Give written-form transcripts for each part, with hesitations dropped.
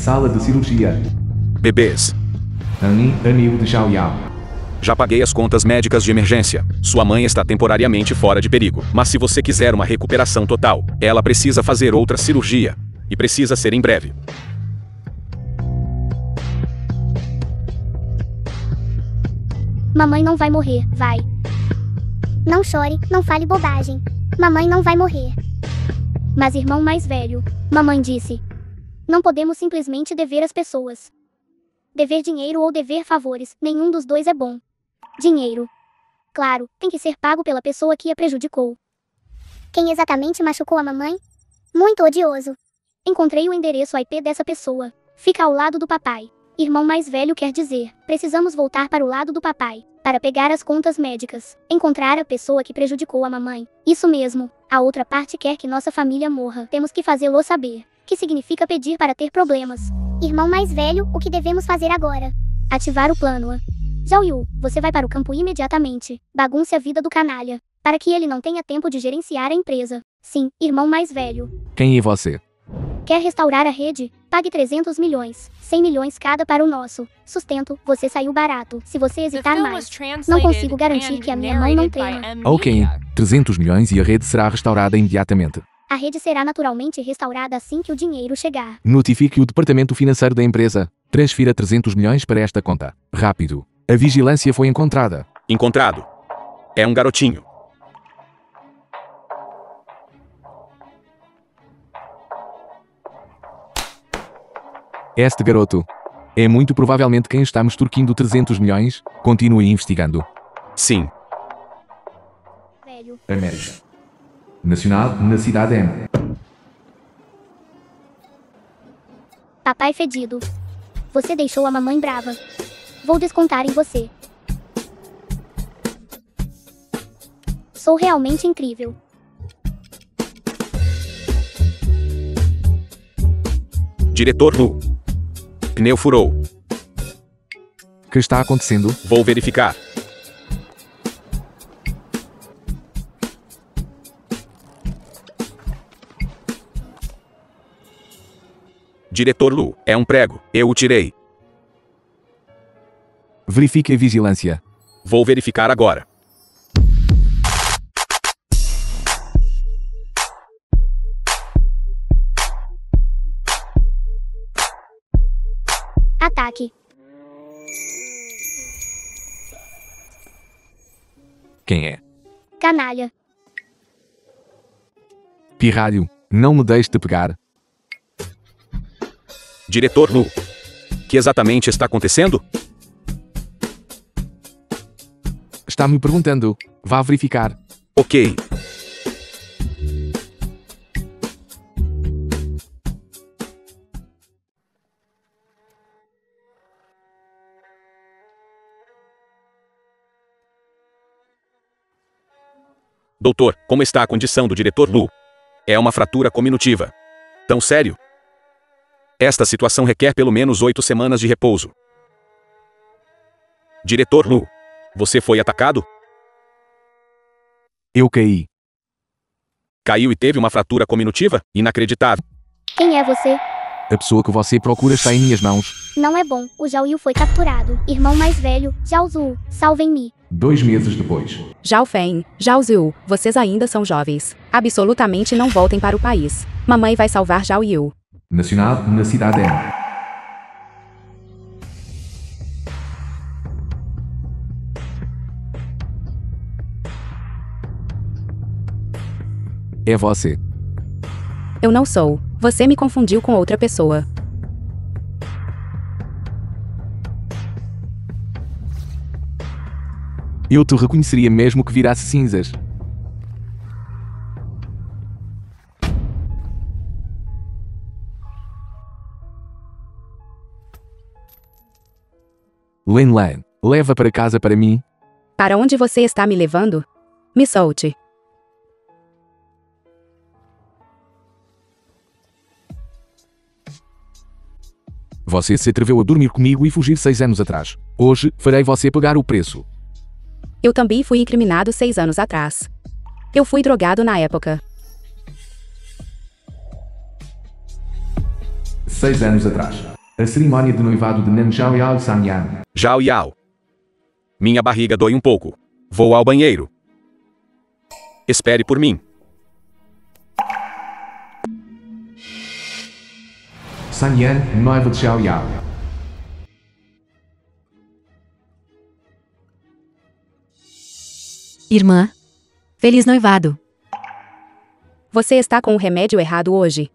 Sala de cirurgia. Bebês. Anil de Xiaoyao. Já paguei as contas médicas de emergência. Sua mãe está temporariamente fora de perigo. Mas se você quiser uma recuperação total, ela precisa fazer outra cirurgia. E precisa ser em breve. Mamãe não vai morrer, vai. Não chore, não fale bobagem. Mamãe não vai morrer. Mas irmão mais velho, mamãe disse. Não podemos simplesmente dever às pessoas. Dever dinheiro ou dever favores, nenhum dos dois é bom. Dinheiro. Claro, tem que ser pago pela pessoa que a prejudicou. Quem exatamente machucou a mamãe? Muito odioso. Encontrei o endereço IP dessa pessoa. Fica ao lado do papai. Irmão mais velho quer dizer, precisamos voltar para o lado do papai, para pegar as contas médicas, encontrar a pessoa que prejudicou a mamãe. Isso mesmo, a outra parte quer que nossa família morra. Temos que fazê-lo saber. Que significa pedir para ter problemas. Irmão mais velho, o que devemos fazer agora? Ativar o plano. Zhao Yu, você vai para o campo imediatamente. Bagunce a vida do canalha, para que ele não tenha tempo de gerenciar a empresa. Sim, irmão mais velho. Quem é você? Quer restaurar a rede? Pague 300 milhões, 100 milhões cada para o nosso sustento. Você saiu barato. Se você hesitar mais, não consigo garantir que a minha mão não trema. Ok, 300 milhões e a rede será restaurada imediatamente. A rede será naturalmente restaurada assim que o dinheiro chegar. Notifique o departamento financeiro da empresa. Transfira 300 milhões para esta conta. Rápido. A vigilância foi encontrada. Encontrado. É um garotinho. Este garoto é muito provavelmente quem está me extorquindo 300 milhões. Continue investigando. Sim. Velho. América. Nacional na cidade M. Papai fedido. Você deixou a mamãe brava. Vou descontar em você. Sou realmente incrível. Diretor Lu. Pneu furou. O que está acontecendo? Vou verificar. Diretor Lu, é um prego. Eu o tirei. Verifique a vigilância. Vou verificar agora. Ataque. Quem é? Canalha. Pirralho, não me deixe de pegar. Diretor Lu. Que exatamente está acontecendo? Está me perguntando. Vá verificar. Ok. Doutor, como está a condição do diretor Lu? É uma fratura cominutiva. Tão sério? Esta situação requer pelo menos 8 semanas de repouso. Diretor Lu, você foi atacado? Eu caí. Caiu e teve uma fratura cominutiva? Inacreditável. Quem é você? A pessoa que você procura está em minhas mãos. Não é bom. O Zhao Yu foi capturado. Irmão mais velho, Zhao Zu, salvem-me. 2 meses depois. Zhao Feng, Zhao Ziu, vocês ainda são jovens. Absolutamente não voltem para o país. Mamãe vai salvar Zhao Yu. Nacional na cidade M. É você. Eu não sou. Você me confundiu com outra pessoa. Eu te reconheceria mesmo que virasse cinzas. Len Lan, leva para casa para mim. Para onde você está me levando? Me solte. Você se atreveu a dormir comigo e fugir 6 anos atrás. Hoje, farei você pagar o preço. Eu também fui incriminado 6 anos atrás. Eu fui drogado na época. 6 anos atrás. A cerimônia de noivado de Nan Zhao Yao Sanyan. Zhao Yao. Minha barriga dói um pouco. Vou ao banheiro. Espere por mim. Sanyan, noiva de Zhao Yao. Irmã, feliz noivado. Você está com o remédio errado hoje.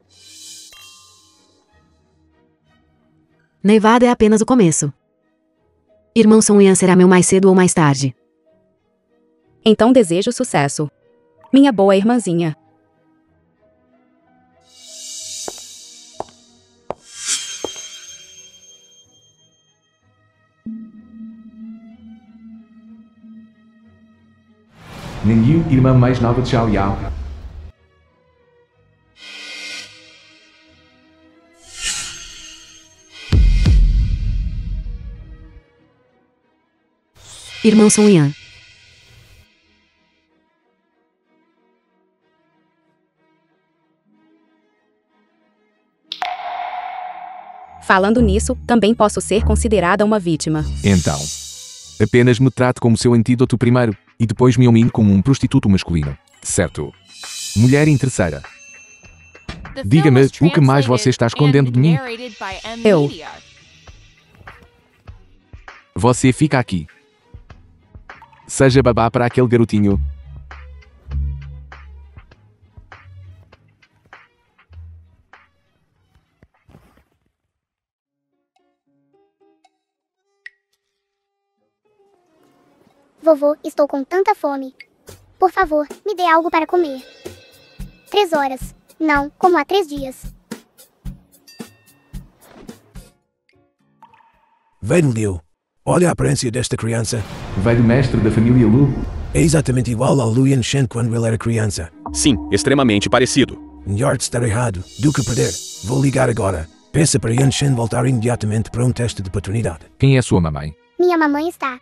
Noivado é apenas o começo. Irmão Song Yan será meu mais cedo ou mais tarde. Então desejo sucesso. Minha boa irmãzinha. Ningyu, irmã mais nova de Zhao Yao. Irmão Song Yan. Falando nisso, também posso ser considerada uma vítima. Então, apenas me trate como seu antídoto primeiro, e depois me humilhe como um prostituto masculino. Certo. Mulher interesseira. Diga-me, o que mais você está escondendo de mim? Eu. Você fica aqui. Seja babá para aquele garotinho. Vovô, estou com tanta fome. Por favor, me dê algo para comer. 3 horas. Não, como há 3 dias. Velho Liu, olha a aparência desta criança. Velho mestre da família Lu. É exatamente igual ao Lu Yanshen quando ele era criança. Sim, extremamente parecido. Melhor de estar errado do que perder. Vou ligar agora. Peça para Yanshen voltar imediatamente para um teste de paternidade. Quem é sua mamãe? Minha mamãe está.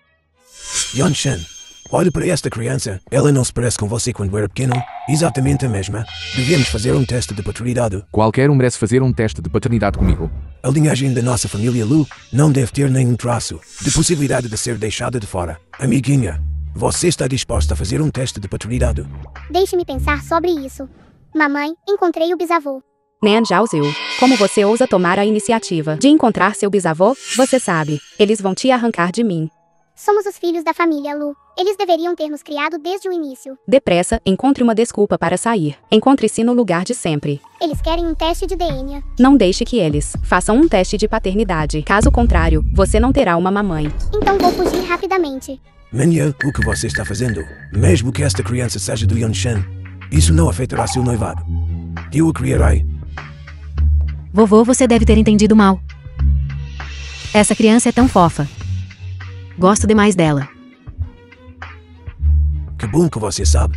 Yanshen, olhe para esta criança. Ela não se parece com você quando era pequeno? Exatamente a mesma. Devemos fazer um teste de paternidade. Qualquer um merece fazer um teste de paternidade comigo. A linhagem da nossa família Lu não deve ter nenhum traço de possibilidade de ser deixada de fora. Amiguinha, você está disposta a fazer um teste de paternidade? Deixe-me pensar sobre isso. Mamãe, encontrei o bisavô. Nan Zhaozhu, como você ousa tomar a iniciativa de encontrar seu bisavô? Você sabe, eles vão te arrancar de mim. Somos os filhos da família Lu. Eles deveriam ter nos criado desde o início. Depressa, encontre uma desculpa para sair. Encontre-se no lugar de sempre. Eles querem um teste de DNA. Não deixe que eles façam um teste de paternidade. Caso contrário, você não terá uma mamãe. Então vou fugir rapidamente. Menya, o que você está fazendo? Mesmo que esta criança seja do Yanshen, isso não afetará seu noivado. Eu a criarei. Vovô, você deve ter entendido mal. Essa criança é tão fofa. Gosto demais dela. Que bom que você sabe.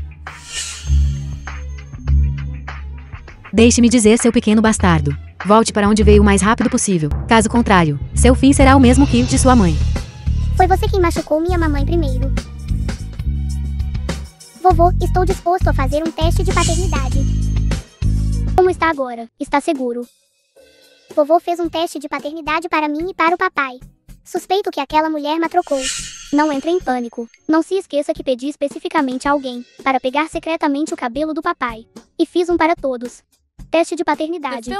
Deixe-me dizer, seu pequeno bastardo. Volte para onde veio o mais rápido possível. Caso contrário, seu fim será o mesmo que o de sua mãe. Foi você quem machucou minha mamãe primeiro. Vovô, estou disposto a fazer um teste de paternidade. Como está agora? Está seguro? Vovô fez um teste de paternidade para mim e para o papai. Suspeito que aquela mulher me trocou. Não entre em pânico. Não se esqueça que pedi especificamente a alguém para pegar secretamente o cabelo do papai. E fiz um para todos. Teste de paternidade.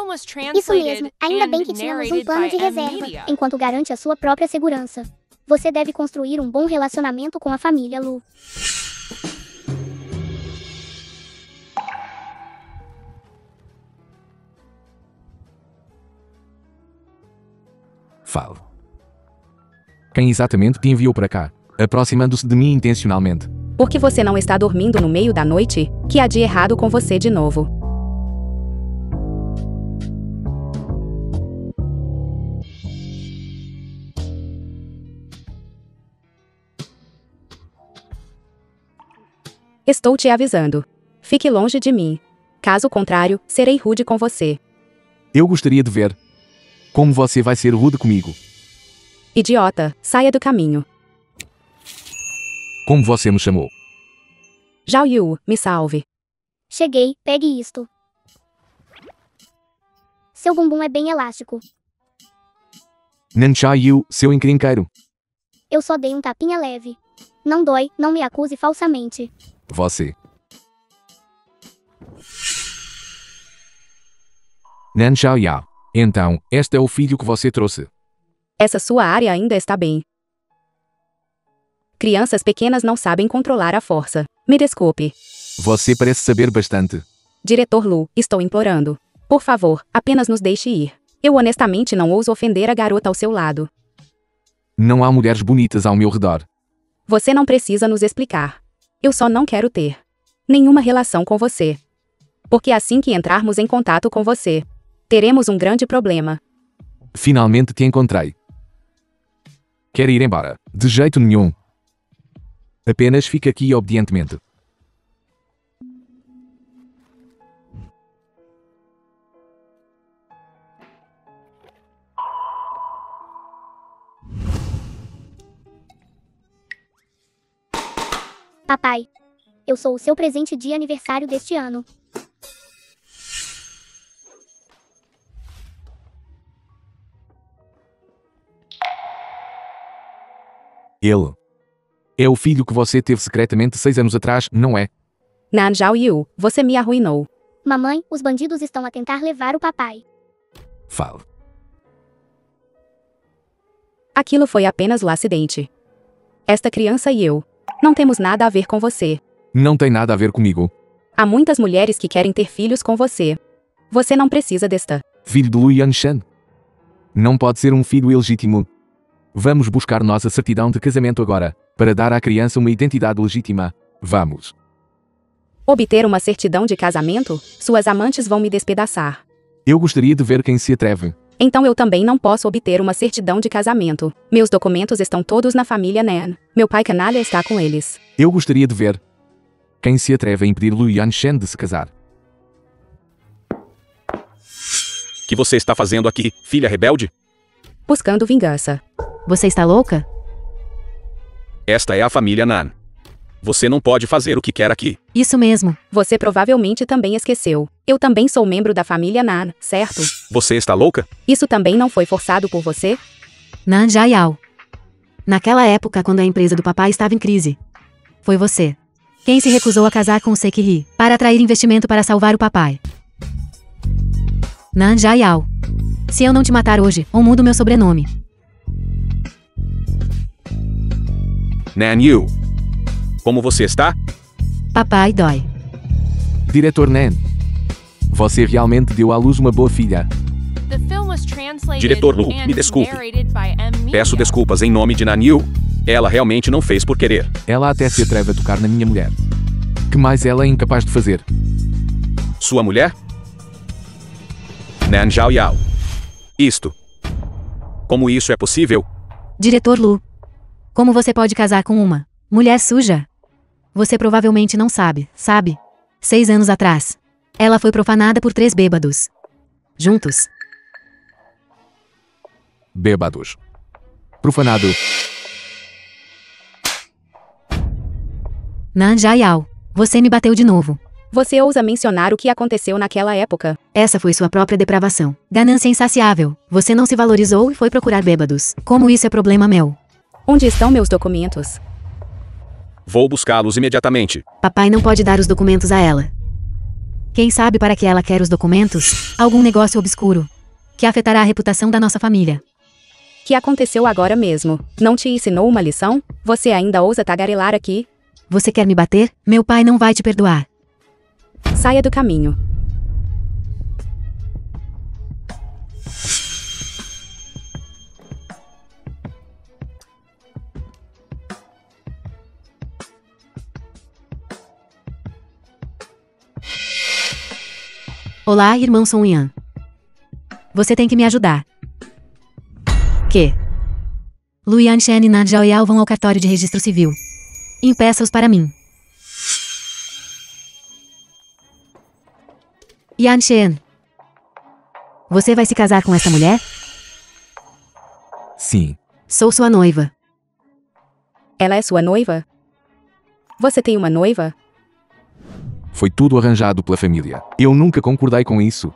Isso mesmo, ainda bem que tínhamos um plano de reserva. Enquanto garante a sua própria segurança. Você deve construir um bom relacionamento com a família Lu. Fale. Quem exatamente te enviou para cá, aproximando-se de mim intencionalmente? Por que você não está dormindo no meio da noite? Que há de errado com você de novo? Estou te avisando. Fique longe de mim. Caso contrário, serei rude com você. Eu gostaria de ver como você vai ser rude comigo. Idiota, saia do caminho. Como você me chamou? Zhao Yu, me salve. Cheguei, pegue isto. Seu bumbum é bem elástico. Nan Cha Yu, seu encrenqueiro. Eu só dei um tapinha leve. Não dói, não me acuse falsamente. Você. Nan Xiao Yao. Então, este é o filho que você trouxe. Essa sua área ainda está bem. Crianças pequenas não sabem controlar a força. Me desculpe. Você parece saber bastante. Diretor Lu, estou implorando. Por favor, apenas nos deixe ir. Eu honestamente não ouso ofender a garota ao seu lado. Não há mulheres bonitas ao meu redor. Você não precisa nos explicar. Eu só não quero ter nenhuma relação com você. Porque assim que entrarmos em contato com você, teremos um grande problema. Finalmente te encontrei. Quer ir embora? De jeito nenhum. Apenas fica aqui obedientemente. Papai, eu sou o seu presente de aniversário deste ano. Ele é o filho que você teve secretamente 6 anos atrás, não é? Nan Zhao Yu, você me arruinou. Mamãe, os bandidos estão a tentar levar o papai. Fale. Aquilo foi apenas um acidente. Esta criança e eu não temos nada a ver com você. Não tem nada a ver comigo. Há muitas mulheres que querem ter filhos com você. Você não precisa desta. Filho de Lu Yanshan. Não pode ser um filho ilegítimo. Vamos buscar nossa certidão de casamento agora, para dar à criança uma identidade legítima. Vamos. Obter uma certidão de casamento? Suas amantes vão me despedaçar. Eu gostaria de ver quem se atreve. Então eu também não posso obter uma certidão de casamento. Meus documentos estão todos na família Nan. Meu pai canalha está com eles. Eu gostaria de ver quem se atreve a impedir Lu Yanshan de se casar. Que você está fazendo aqui, filha rebelde? Buscando vingança. Você está louca? Esta é a família Nan. Você não pode fazer o que quer aqui. Isso mesmo. Você provavelmente também esqueceu. Eu também sou membro da família Nan, certo? Você está louca? Isso também não foi forçado por você? Nan Jayao. Naquela época, quando a empresa do papai estava em crise. Foi você quem se recusou a casar com o Sekiri para atrair investimento para salvar o papai. Nan Jayao. Se eu não te matar hoje, ou mudo meu sobrenome. Nan Yu. Como você está? Papai dói. Diretor Nan. Você realmente deu à luz uma boa filha. Diretor Lu, me desculpe. Peço desculpas em nome de Nan Yu. Ela realmente não fez por querer. Ela até se atreve a tocar na minha mulher. Que mais ela é incapaz de fazer? Sua mulher? Nan Zhao Yao. Isto. Como isso é possível? Diretor Lu. Como você pode casar com uma mulher suja? Você provavelmente não sabe, sabe? 6 anos atrás, ela foi profanada por 3 bêbados. Juntos. Bêbados. Profanado. Nan Jayao, você me bateu de novo. Você ousa mencionar o que aconteceu naquela época? Essa foi sua própria depravação. Ganância insaciável. Você não se valorizou e foi procurar bêbados. Como isso é problema meu? Onde estão meus documentos? Vou buscá-los imediatamente. Papai não pode dar os documentos a ela. Quem sabe para que ela quer os documentos? Algum negócio obscuro que afetará a reputação da nossa família. Que aconteceu agora mesmo? Não te ensinou uma lição? Você ainda ousa tagarelar aqui? Você quer me bater? Meu pai não vai te perdoar. Saia do caminho. Olá, irmão Song Yan. Você tem que me ajudar. Que? Lu Yanshan e Nan Zhao Yao vão ao cartório de registro civil. Impeça-os para mim. Yanshan. Você vai se casar com essa mulher? Sim. Sou sua noiva. Ela é sua noiva? Você tem uma noiva? Foi tudo arranjado pela família. Eu nunca concordei com isso.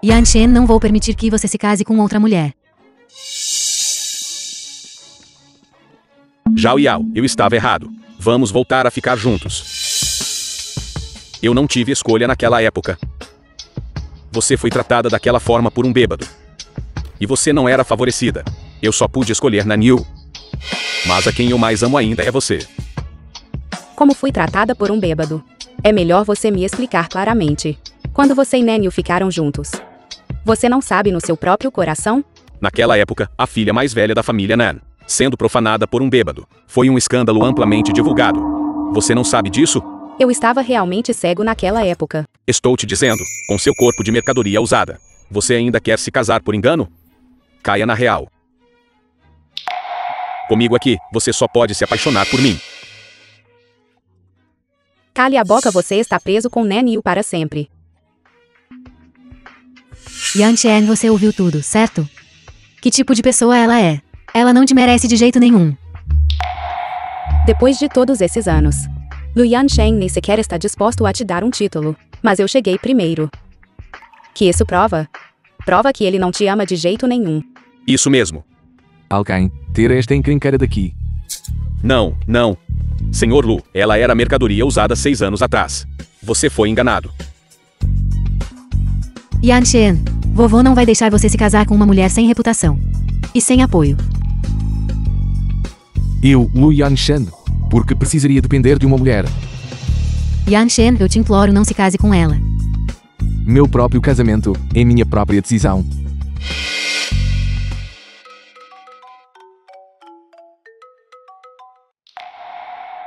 Yan Shen, não vou permitir que você se case com outra mulher. Zhao Yao, eu estava errado. Vamos voltar a ficar juntos. Eu não tive escolha naquela época. Você foi tratada daquela forma por um bêbado. E você não era favorecida. Eu só pude escolher Naniu. Mas a quem eu mais amo ainda é você. Como fui tratada por um bêbado? É melhor você me explicar claramente. Quando você e Naniu ficaram juntos, você não sabe no seu próprio coração? Naquela época, a filha mais velha da família Nan, sendo profanada por um bêbado, foi um escândalo amplamente divulgado. Você não sabe disso? Eu estava realmente cego naquela época. Estou te dizendo, com seu corpo de mercadoria usada. Você ainda quer se casar por engano? Caia na real. Comigo aqui, você só pode se apaixonar por mim. Cale a boca, você está preso com Naniu para sempre. Yan Shen, você ouviu tudo, certo? Que tipo de pessoa ela é? Ela não te merece de jeito nenhum. Depois de todos esses anos, Lu Yanshen nem sequer está disposto a te dar um título. Mas eu cheguei primeiro. Que isso prova? Prova que ele não te ama de jeito nenhum. Isso mesmo. Alguém, tira esta encrenqueira daqui. Não, não. Senhor Lu, ela era mercadoria usada 6 anos atrás. Você foi enganado. Yan Shen, vovô não vai deixar você se casar com uma mulher sem reputação. E sem apoio. Eu, Lu Yanshen, porque precisaria depender de uma mulher. Yan Shen, eu te imploro, não se case com ela. Meu próprio casamento, é minha própria decisão.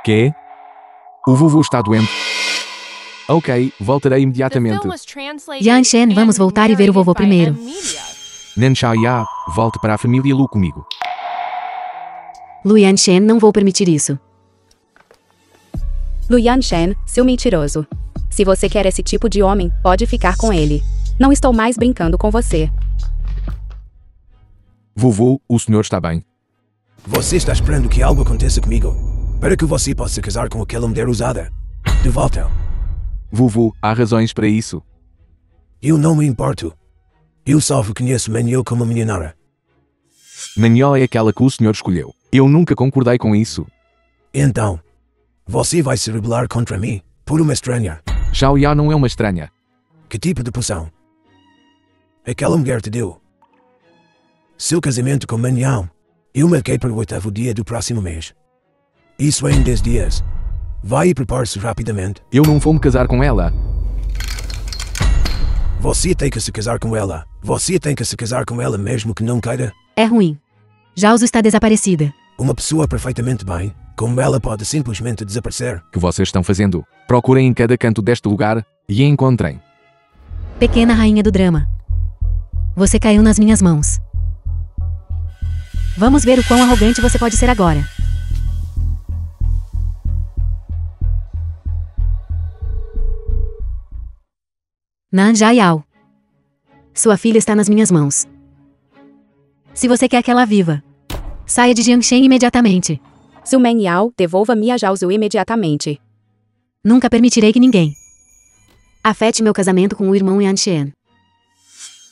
Quê? O vovô está doente. Ok, voltarei imediatamente. Yan Shen, vamos voltar e ver o vovô primeiro. Nan Xiaoya, volte para a família Lu comigo. Lu Yan Shen, não vou permitir isso. Lu Yanshen, seu mentiroso. Se você quer esse tipo de homem, pode ficar com ele. Não estou mais brincando com você. Vovô, o senhor está bem. Você está esperando que algo aconteça comigo, para que você possa casar com aquela mulher usada. De volta. Vovô, há razões para isso. Eu não me importo. Eu só reconheço Manyo como minha nora. Manyo é aquela que o senhor escolheu. Eu nunca concordei com isso. Então, você vai se rebelar contra mim, por uma estranha. Xiaoya não é uma estranha. Que tipo de poção? Aquela mulher te deu. Seu casamento com Manhão, eu marquei para o 8º dia do próximo mês. Isso é em 10 dias. Vai e prepare-se rapidamente. Eu não vou me casar com ela. Você tem que se casar com ela. Você tem que se casar com ela mesmo que não queira. É ruim. Jauzo está desaparecida. Uma pessoa perfeitamente bem, como ela pode simplesmente desaparecer. O que vocês estão fazendo? Procurem em cada canto deste lugar e a encontrem. Pequena rainha do drama. Você caiu nas minhas mãos. Vamos ver o quão arrogante você pode ser agora. Nan Jiao. Sua filha está nas minhas mãos. Se você quer que ela viva, saia de Jiangshen imediatamente. Su Mengyao, devolva-me a Zhaozhu imediatamente. Nunca permitirei que ninguém afete meu casamento com o irmão Yanshen.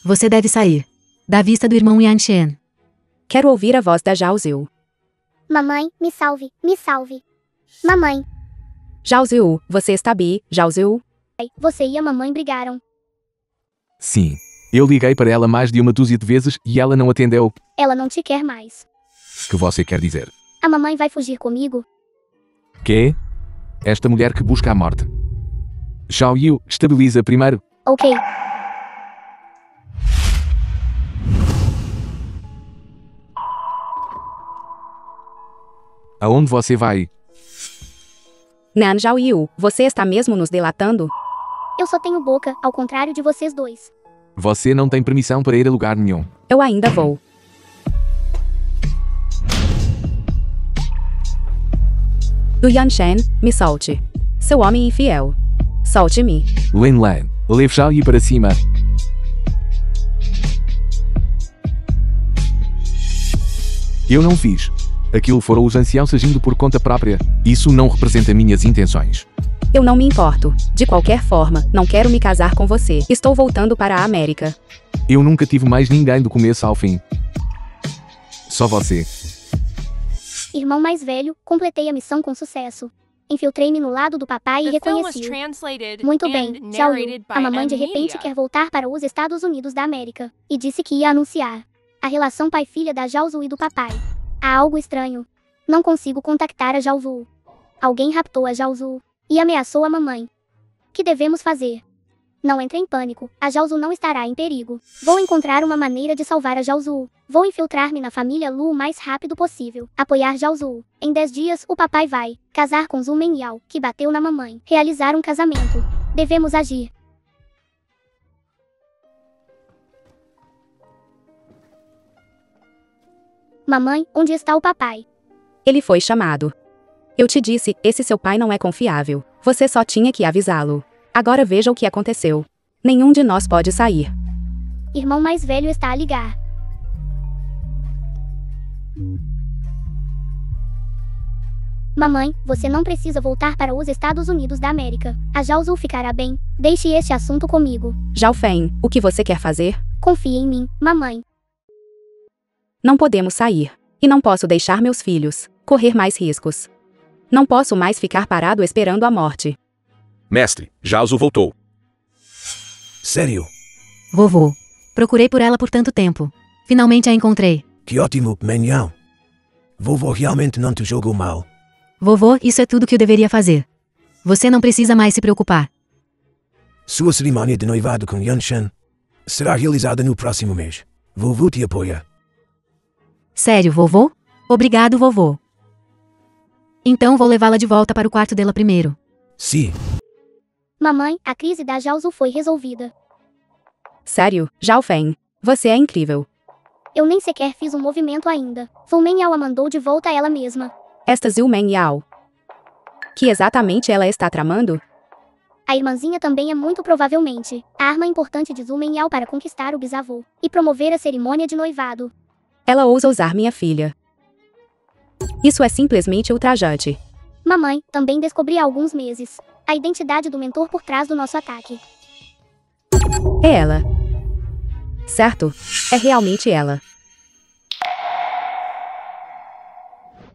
Você deve sair da vista do irmão Yanshen. Quero ouvir a voz da Zhaozhu. Mamãe, me salve, me salve. Mamãe, Zhaozhu, você está bem, Zhaozhu? Você e a mamãe brigaram. Sim. Eu liguei para ela mais de uma dúzia de vezes e ela não atendeu. Ela não te quer mais. Que você quer dizer? A mamãe vai fugir comigo? Quê? Esta mulher que busca a morte. Xiao Yu, estabiliza primeiro. Ok. Aonde você vai? Nan Zhaoyu, você está mesmo nos delatando? Eu só tenho boca, ao contrário de vocês dois. Você não tem permissão para ir a lugar nenhum. Eu ainda vou. Lu Yanshen, me solte. Seu homem infiel. Solte-me. Len Lan, leve Xiao Yu para cima. Eu não fiz. Aquilo foram os anciãos agindo por conta própria. Isso não representa minhas intenções. Eu não me importo. De qualquer forma, não quero me casar com você. Estou voltando para a América. Eu nunca tive mais ninguém do começo ao fim. Só você. Irmão mais velho, completei a missão com sucesso. Infiltrei-me no lado do papai e reconheci-o. Muito bem, Zhao Yu, a mamãe de repente quer voltar para os Estados Unidos da América, e disse que ia anunciar a relação pai-filha da Zhao Zu e do papai. Há algo estranho. Não consigo contactar a Zhao Zu. Alguém raptou a Zhao Zu e ameaçou a mamãe. Que devemos fazer? Não entre em pânico, a Zhao Zu não estará em perigo. Vou encontrar uma maneira de salvar a Zhao Zu. Vou infiltrar-me na família Lu o mais rápido possível. Apoiar Zhao Zu. Em 10 dias, o papai vai casar com Zhu Menyao, que bateu na mamãe. Realizar um casamento. Devemos agir. Mamãe, onde está o papai? Ele foi chamado. Eu te disse, esse seu pai não é confiável. Você só tinha que avisá-lo. Agora veja o que aconteceu. Nenhum de nós pode sair. Irmão mais velho está a ligar. Mamãe, você não precisa voltar para os Estados Unidos da América. A Zhao Zu ficará bem. Deixe este assunto comigo. Zhao Feng, o que você quer fazer? Confie em mim, mamãe. Não podemos sair. E não posso deixar meus filhos correr mais riscos. Não posso mais ficar parado esperando a morte. Mestre, Zhao Zu voltou. Sério? Vovô. Procurei por ela por tanto tempo. Finalmente a encontrei. Que ótimo, Menyao. Vovô realmente não te jogou mal. Vovô, isso é tudo que eu deveria fazer. Você não precisa mais se preocupar. Sua cerimônia de noivado com Yanshan será realizada no próximo mês. Vovô te apoia. Sério, vovô? Obrigado, vovô. Então vou levá-la de volta para o quarto dela primeiro. Sim. Mamãe, a crise da Zhao Zu foi resolvida. Sério, Zhao Feng, você é incrível. Eu nem sequer fiz um movimento ainda. Zhu Menyao a mandou de volta a ela mesma. Esta Zhu Menyao. Que exatamente ela está tramando? A irmãzinha também é muito provavelmente a arma importante de Zhu Menyao para conquistar o bisavô e promover a cerimônia de noivado. Ela ousa usar minha filha. Isso é simplesmente ultrajante. Mamãe, também descobri há alguns meses a identidade do mentor por trás do nosso ataque. É ela. Certo, é realmente ela.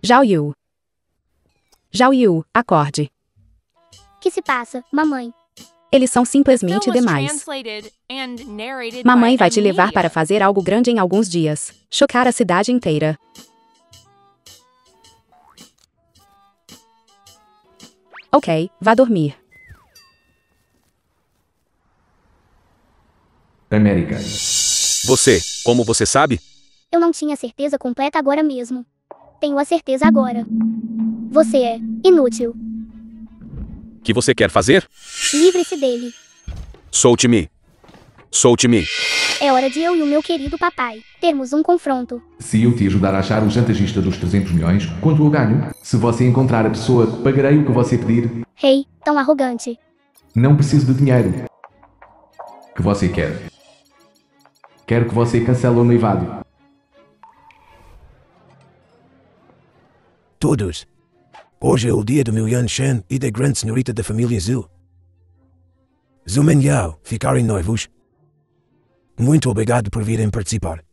Zhao Yu. Zhao Yu, acorde. Que se passa, mamãe? Eles são simplesmente demais. Mamãe vai te levar para fazer algo grande em alguns dias. Chocar a cidade inteira. Ok, vá dormir. América. Você, como você sabe? Eu não tinha certeza completa agora mesmo. Tenho a certeza agora. Você é inútil. Que você quer fazer? Livre-se dele. Solte-me. Solte-me. É hora de eu e o meu querido papai termos um confronto. Se eu te ajudar a achar o chantagista dos 300 milhões, quanto eu ganho? Se você encontrar a pessoa, pagarei o que você pedir. Rei, tão arrogante. Não preciso de dinheiro. Que você quer? Quero que você cancele o noivado. Todos. Hoje é o dia do meu Yanshan e da grande senhorita da família Zhu. Zhu Menyao, ficarem noivos. Muito obrigado por virem participar.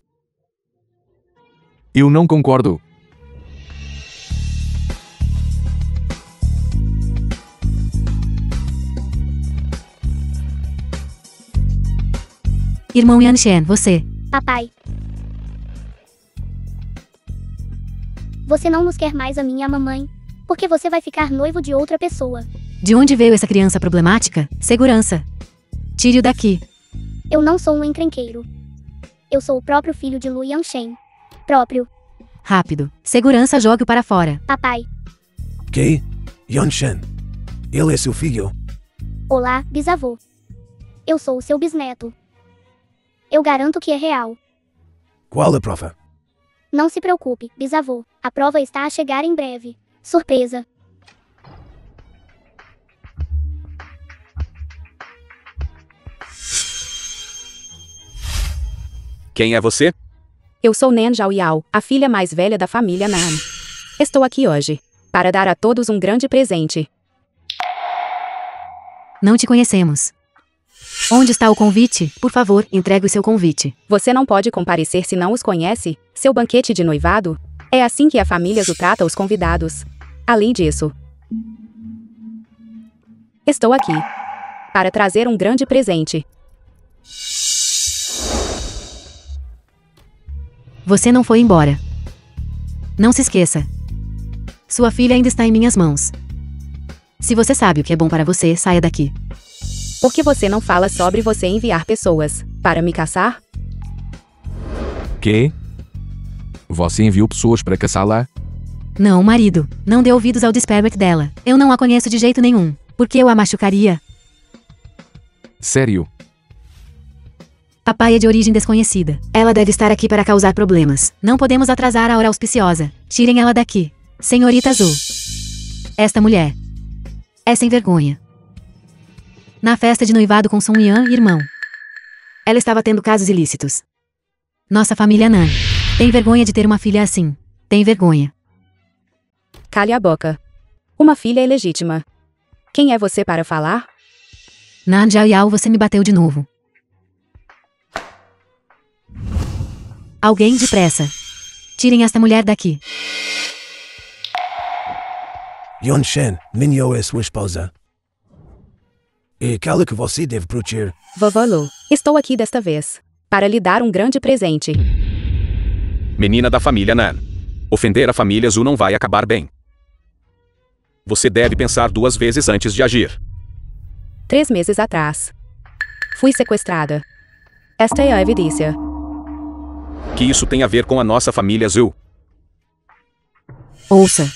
Eu não concordo. Irmão Yanshan, você. Papai. Você não nos quer mais a mim e a mamãe. Porque você vai ficar noivo de outra pessoa. De onde veio essa criança problemática? Segurança. Tire-o daqui. Eu não sou um encrenqueiro. Eu sou o próprio filho de Lu Yanshen. Próprio. Rápido. Segurança, jogue-o para fora. Papai. Que? Yanshan. Ele é seu filho? Olá, bisavô. Eu sou o seu bisneto. Eu garanto que é real. Qual a prova? Não se preocupe, bisavô. A prova está a chegar em breve. Surpresa. Quem é você? Eu sou Nan Zhao Yao, a filha mais velha da família Nan. Estou aqui hoje para dar a todos um grande presente. Não te conhecemos. Onde está o convite? Por favor, entregue o seu convite. Você não pode comparecer se não os conhece? Seu banquete de noivado? É assim que a família Zhu trata os convidados. Além disso, estou aqui para trazer um grande presente. Você não foi embora. Não se esqueça. Sua filha ainda está em minhas mãos. Se você sabe o que é bom para você, saia daqui. Por que você não fala sobre você enviar pessoas para me caçar? Quê? Você enviou pessoas para caçá-la? Não, marido. Não dê ouvidos ao desperbeck dela. Eu não a conheço de jeito nenhum. Por que eu a machucaria? Sério? Papai é de origem desconhecida. Ela deve estar aqui para causar problemas. Não podemos atrasar a hora auspiciosa. Tirem ela daqui. Senhorita Zhu. Esta mulher é sem vergonha. Na festa de noivado com Sun Yan, irmão. Ela estava tendo casos ilícitos. Nossa família Nan tem vergonha de ter uma filha assim. Tem vergonha. Cale a boca. Uma filha ilegítima. Quem é você para falar? Nan Jiao Yao, você me bateu de novo. Alguém depressa. Tirem esta mulher daqui. Yuan Shen, Minyo é sua esposa. É aquela que você deve proteger. Vovó Lu, estou aqui desta vez para lhe dar um grande presente. Menina da família Nan. Ofender a família Zhu não vai acabar bem. Você deve pensar 2 vezes antes de agir. 3 meses atrás, fui sequestrada. Esta é a evidência. Que isso tem a ver com a nossa família Zhu? Ouça.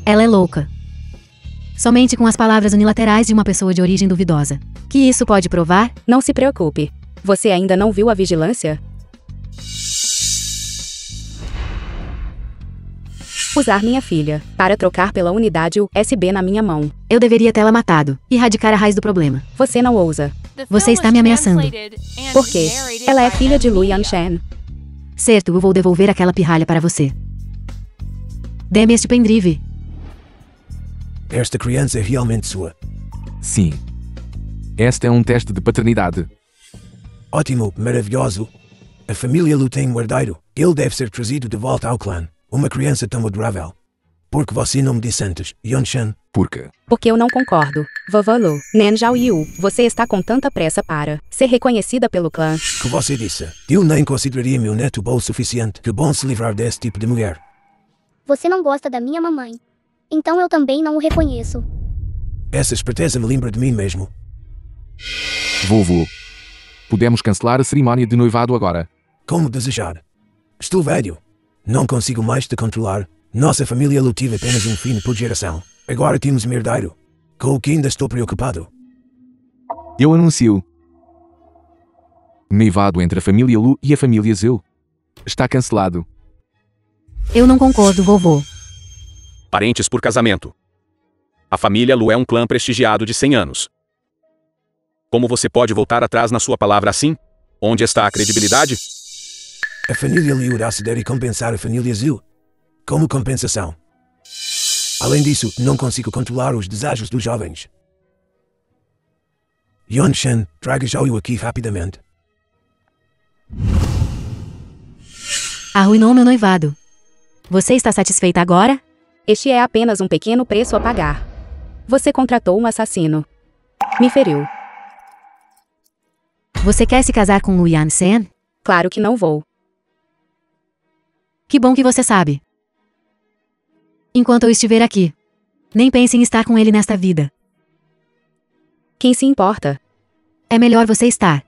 Ela é louca. Somente com as palavras unilaterais de uma pessoa de origem duvidosa. Que isso pode provar? Não se preocupe. Você ainda não viu a vigilância? Usar minha filha para trocar pela unidade USB na minha mão. Eu deveria tê-la matado e erradicar a raiz do problema. Você não ousa. Você está me ameaçando. Por quê? Ela é filha de Lu Yanshen. Certo, eu vou devolver aquela pirralha para você. Dê-me este pendrive. Esta criança é realmente sua. Sim. Este é um teste de paternidade. Ótimo, maravilhoso. A família Lu tem um herdeiro. Ele deve ser trazido de volta ao clã. Uma criança tão adorável. Por que você não me disse antes, Yuan Shen? Por quê? Porque eu não concordo. Vovó Lu, Nen Zhao Yu, você está com tanta pressa para ser reconhecida pelo clã. Que você disse. Eu nem consideraria meu neto bom o suficiente. Que bom se livrar desse tipo de mulher. Você não gosta da minha mamãe. Então eu também não o reconheço. Essa esperteza me lembra de mim mesmo. Vovô. Podemos cancelar a cerimónia de noivado agora. Como desejar. Estou velho. Não consigo mais te controlar. Nossa família Lu tive apenas um filho por geração. Agora temos um herdeiro. Com o que ainda estou preocupado. Eu anuncio. Noivado entre a família Lu e a família Zhu. Está cancelado. Eu não concordo, vovô. Parentes por casamento. A família Lu é um clã prestigiado de 100 anos. Como você pode voltar atrás na sua palavra assim? Onde está a credibilidade? A família Liu irá ceder e compensar a família Zhu. Como compensação. Além disso, não consigo controlar os desejos dos jovens. Yuan Shen, traga Zhao Yu aqui rapidamente. Arruinou meu noivado. Você está satisfeita agora? Este é apenas um pequeno preço a pagar. Você contratou um assassino. Me feriu. Você quer se casar com Lu Yanshen? Claro que não vou. Que bom que você sabe. Enquanto eu estiver aqui, nem pense em estar com ele nesta vida. Quem se importa? É melhor você estar.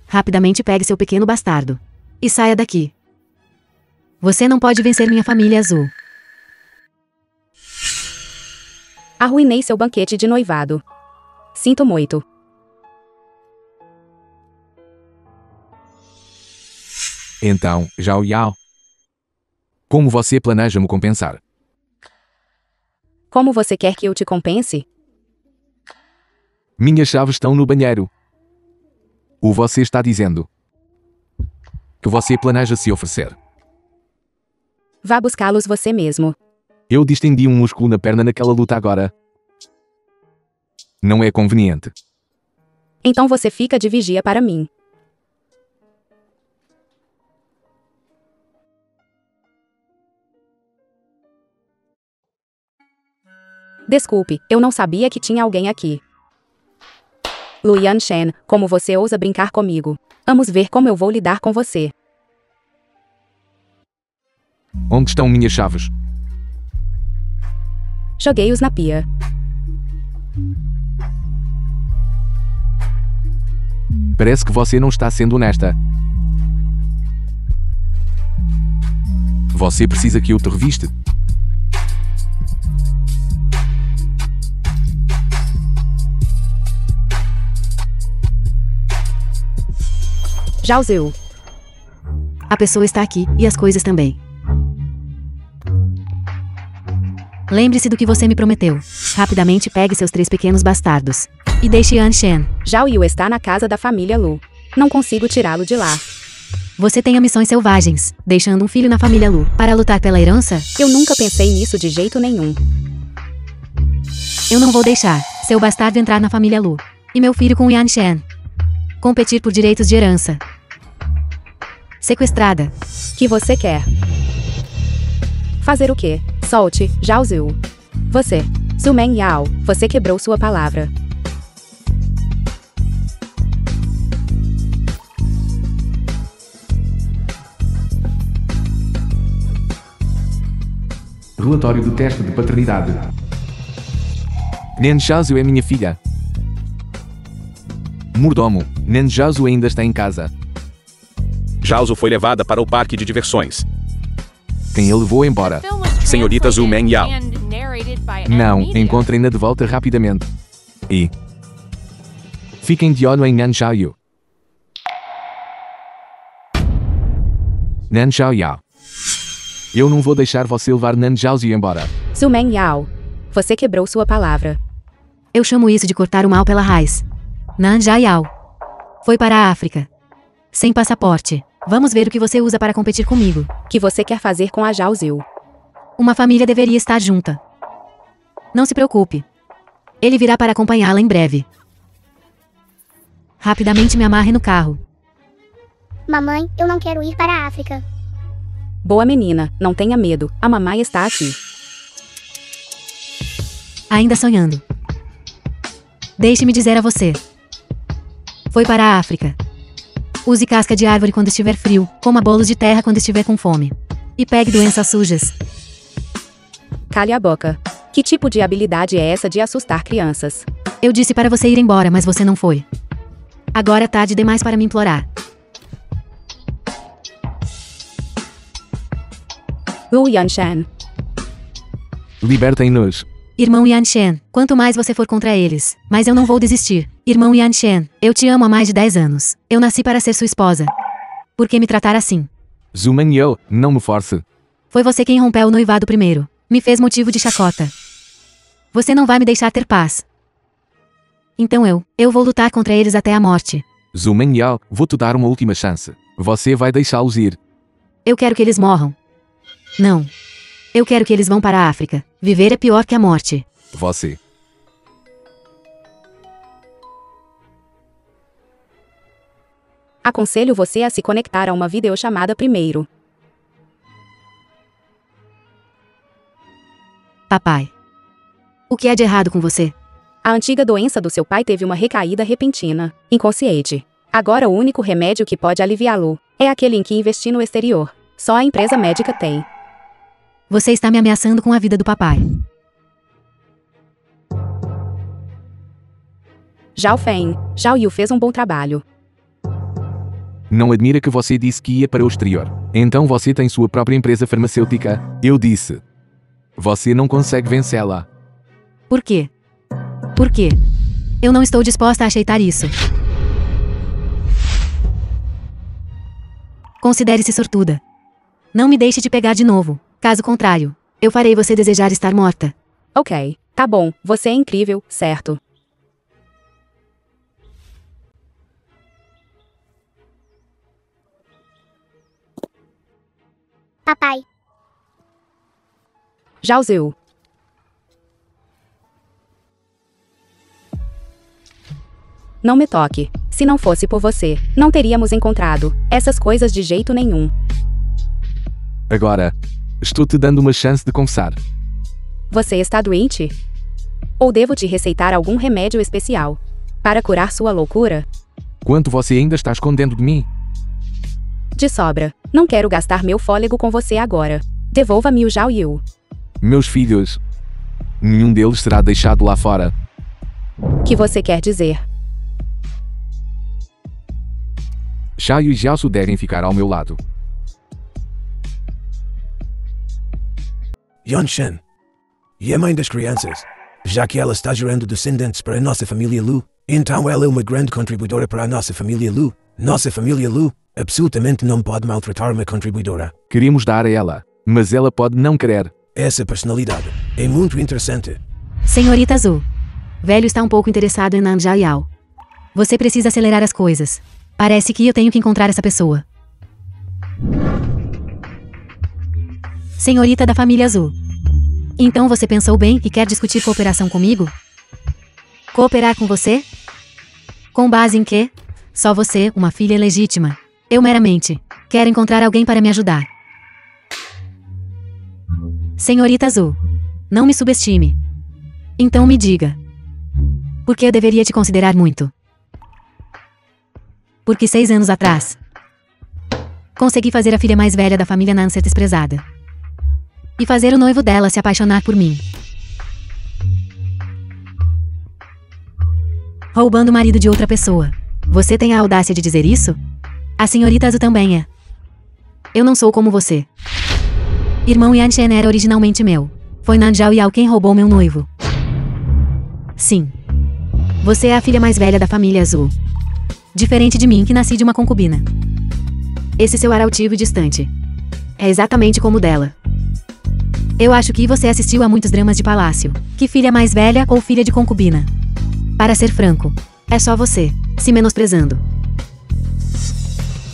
Rapidamente pegue seu pequeno bastardo. E saia daqui. Você não pode vencer minha família Zhu. Arruinei seu banquete de noivado. Sinto muito. Então, Zhao Yao. Como você planeja me compensar? Como você quer que eu te compense? Minhas chaves estão no banheiro. O você está dizendo que você planeja se oferecer. Vá buscá-los você mesmo. Eu distendi um músculo na perna naquela luta agora. Não é conveniente. Então você fica de vigia para mim. Desculpe, eu não sabia que tinha alguém aqui. Luyan Shen, como você ousa brincar comigo? Vamos ver como eu vou lidar com você. Onde estão minhas chaves? Joguei-os na pia. Parece que você não está sendo honesta. Você precisa que eu te reviste? Zhao Ziu. A pessoa está aqui, e as coisas também. Lembre-se do que você me prometeu. Rapidamente pegue seus 3 pequenos bastardos. E deixe Yan Shen. Zhao Yu está na casa da família Lu. Não consigo tirá-lo de lá. Você tem ambições selvagens, deixando um filho na família Lu. Para lutar pela herança? Eu nunca pensei nisso de jeito nenhum. Eu não vou deixar seu bastardo entrar na família Lu. E meu filho com Yan Shen. Competir por direitos de herança. Sequestrada. Que você quer? Fazer o quê? Solte, Zhao Ziu. Você, Zhu Men Yao, você quebrou sua palavra. Relatório do teste de paternidade. Nen Zhaozu é minha filha. Mordomo, Nen Zhaozu ainda está em casa. Zhaozu foi levada para o parque de diversões. Quem a levou embora? Senhorita Zhu Men Yao. Não, encontrem-na de volta rapidamente. E fiquem de olho em Nan Zhaoyu. Nan Zhaoyao. Eu não vou deixar você levar Nan Zhaoyu embora. Zhu Men Yao, você quebrou sua palavra. Eu chamo isso de cortar o mal pela raiz. Nan Zhaoyao. Foi para a África. Sem passaporte. Vamos ver o que você usa para competir comigo. Que você quer fazer com a Zhao Ziu? Uma família deveria estar junta. Não se preocupe. Ele virá para acompanhá-la em breve. Rapidamente me amarre no carro. Mamãe, eu não quero ir para a África. Boa menina, não tenha medo, a mamãe está aqui. Ainda sonhando. Deixe-me dizer a você. Foi para a África. Use casca de árvore quando estiver frio, coma bolos de terra quando estiver com fome. E pegue doenças sujas. Cale a boca. Que tipo de habilidade é essa de assustar crianças? Eu disse para você ir embora, mas você não foi. Agora é tarde demais para me implorar. Lu Yanshan. Libertem-nos. Irmão Yan Shen, quanto mais você for contra eles, mas eu não vou desistir. Irmão Yan Shen, eu te amo há mais de 10 anos. Eu nasci para ser sua esposa. Por que me tratar assim? Zhu Menyo, não me force. Foi você quem rompeu o noivado primeiro. Me fez motivo de chacota. Você não vai me deixar ter paz. Então eu vou lutar contra eles até a morte. Zhu Menyo, vou te dar uma última chance. Você vai deixá-los ir. Eu quero que eles morram. Não. Eu quero que eles vão para a África. Viver é pior que a morte. Você. Aconselho você a se conectar a uma videochamada primeiro. Papai. O que há de errado com você? A antiga doença do seu pai teve uma recaída repentina, inconsciente. Agora o único remédio que pode aliviá-lo é aquele em que investi no exterior. Só a empresa médica tem. Você está me ameaçando com a vida do papai. Zhao Feng, Zhao Yu fez um bom trabalho. Não admira que você disse que ia para o exterior. Então você tem sua própria empresa farmacêutica. Eu disse. Você não consegue vencê-la. Por quê? Por quê? Eu não estou disposta a aceitar isso. Considere-se sortuda. Não me deixe te pegar de novo. Caso contrário, eu farei você desejar estar morta. Ok, tá bom, você é incrível, certo? Papai, Zhao Ziu. Não me toque. Se não fosse por você, não teríamos encontrado essas coisas de jeito nenhum. Agora, estou te dando uma chance de confessar. Você está doente? Ou devo te receitar algum remédio especial para curar sua loucura? Quanto você ainda está escondendo de mim? De sobra. Não quero gastar meu fôlego com você agora. Devolva-me o Zhao Yu. Meus filhos. Nenhum deles será deixado lá fora. Que você quer dizer? Xiao e Jiaosu devem ficar ao meu lado. Yanshen. E a mãe das crianças? Já que ela está gerando descendentes para a nossa família Lu, então ela é uma grande contribuidora para a nossa família Lu. Nossa família Lu absolutamente não pode maltratar uma contribuidora. Queríamos dar a ela, mas ela pode não querer. Essa personalidade é muito interessante. Senhorita Zhu. Velho está um pouco interessado em Nan Jiao. Você precisa acelerar as coisas. Parece que eu tenho que encontrar essa pessoa. Senhorita da família Zhu. Então você pensou bem e quer discutir cooperação comigo? Cooperar com você? Com base em quê? Só você, uma filha legítima. Eu meramente quero encontrar alguém para me ajudar. Senhorita Zhu, não me subestime. Então me diga. Por que eu deveria te considerar muito? Porque 6 anos atrás, consegui fazer a filha mais velha da família Nan ser desprezada. E fazer o noivo dela se apaixonar por mim. Roubando o marido de outra pessoa. Você tem a audácia de dizer isso? A senhorita Zhu também é. Eu não sou como você. Irmão Yanshen era originalmente meu. Foi Nan Jiao quem roubou meu noivo. Sim. Você é a filha mais velha da família Zhu. Diferente de mim que nasci de uma concubina. Esse seu ar altivo e distante é exatamente como o dela. Eu acho que você assistiu a muitos dramas de palácio. Que filha mais velha ou filha de concubina? Para ser franco, é só você se menosprezando.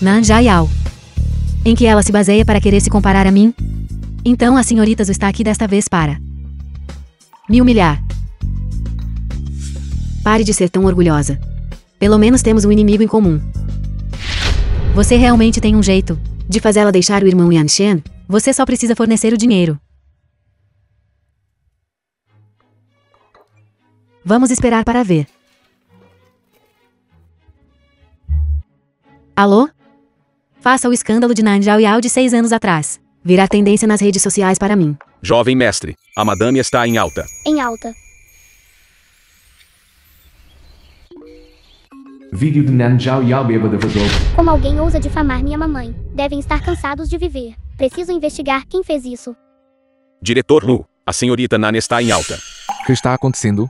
Nan Jiao. Em que ela se baseia para querer se comparar a mim? Então a senhorita Zhu está aqui desta vez para me humilhar. Pare de ser tão orgulhosa. Pelo menos temos um inimigo em comum. Você realmente tem um jeito de fazê-la deixar o irmão Yanshen? Você só precisa fornecer o dinheiro. Vamos esperar para ver. Alô? Faça o escândalo de Nan Jiao de 6 anos atrás. Virá tendência nas redes sociais para mim. Jovem mestre, a madame está em alta. Em alta. Vídeo de Nan Jiao bêbada vazou. Como alguém ousa difamar minha mamãe? Devem estar cansados de viver. Preciso investigar quem fez isso. Diretor Lu, a senhorita Nan está em alta. O que está acontecendo?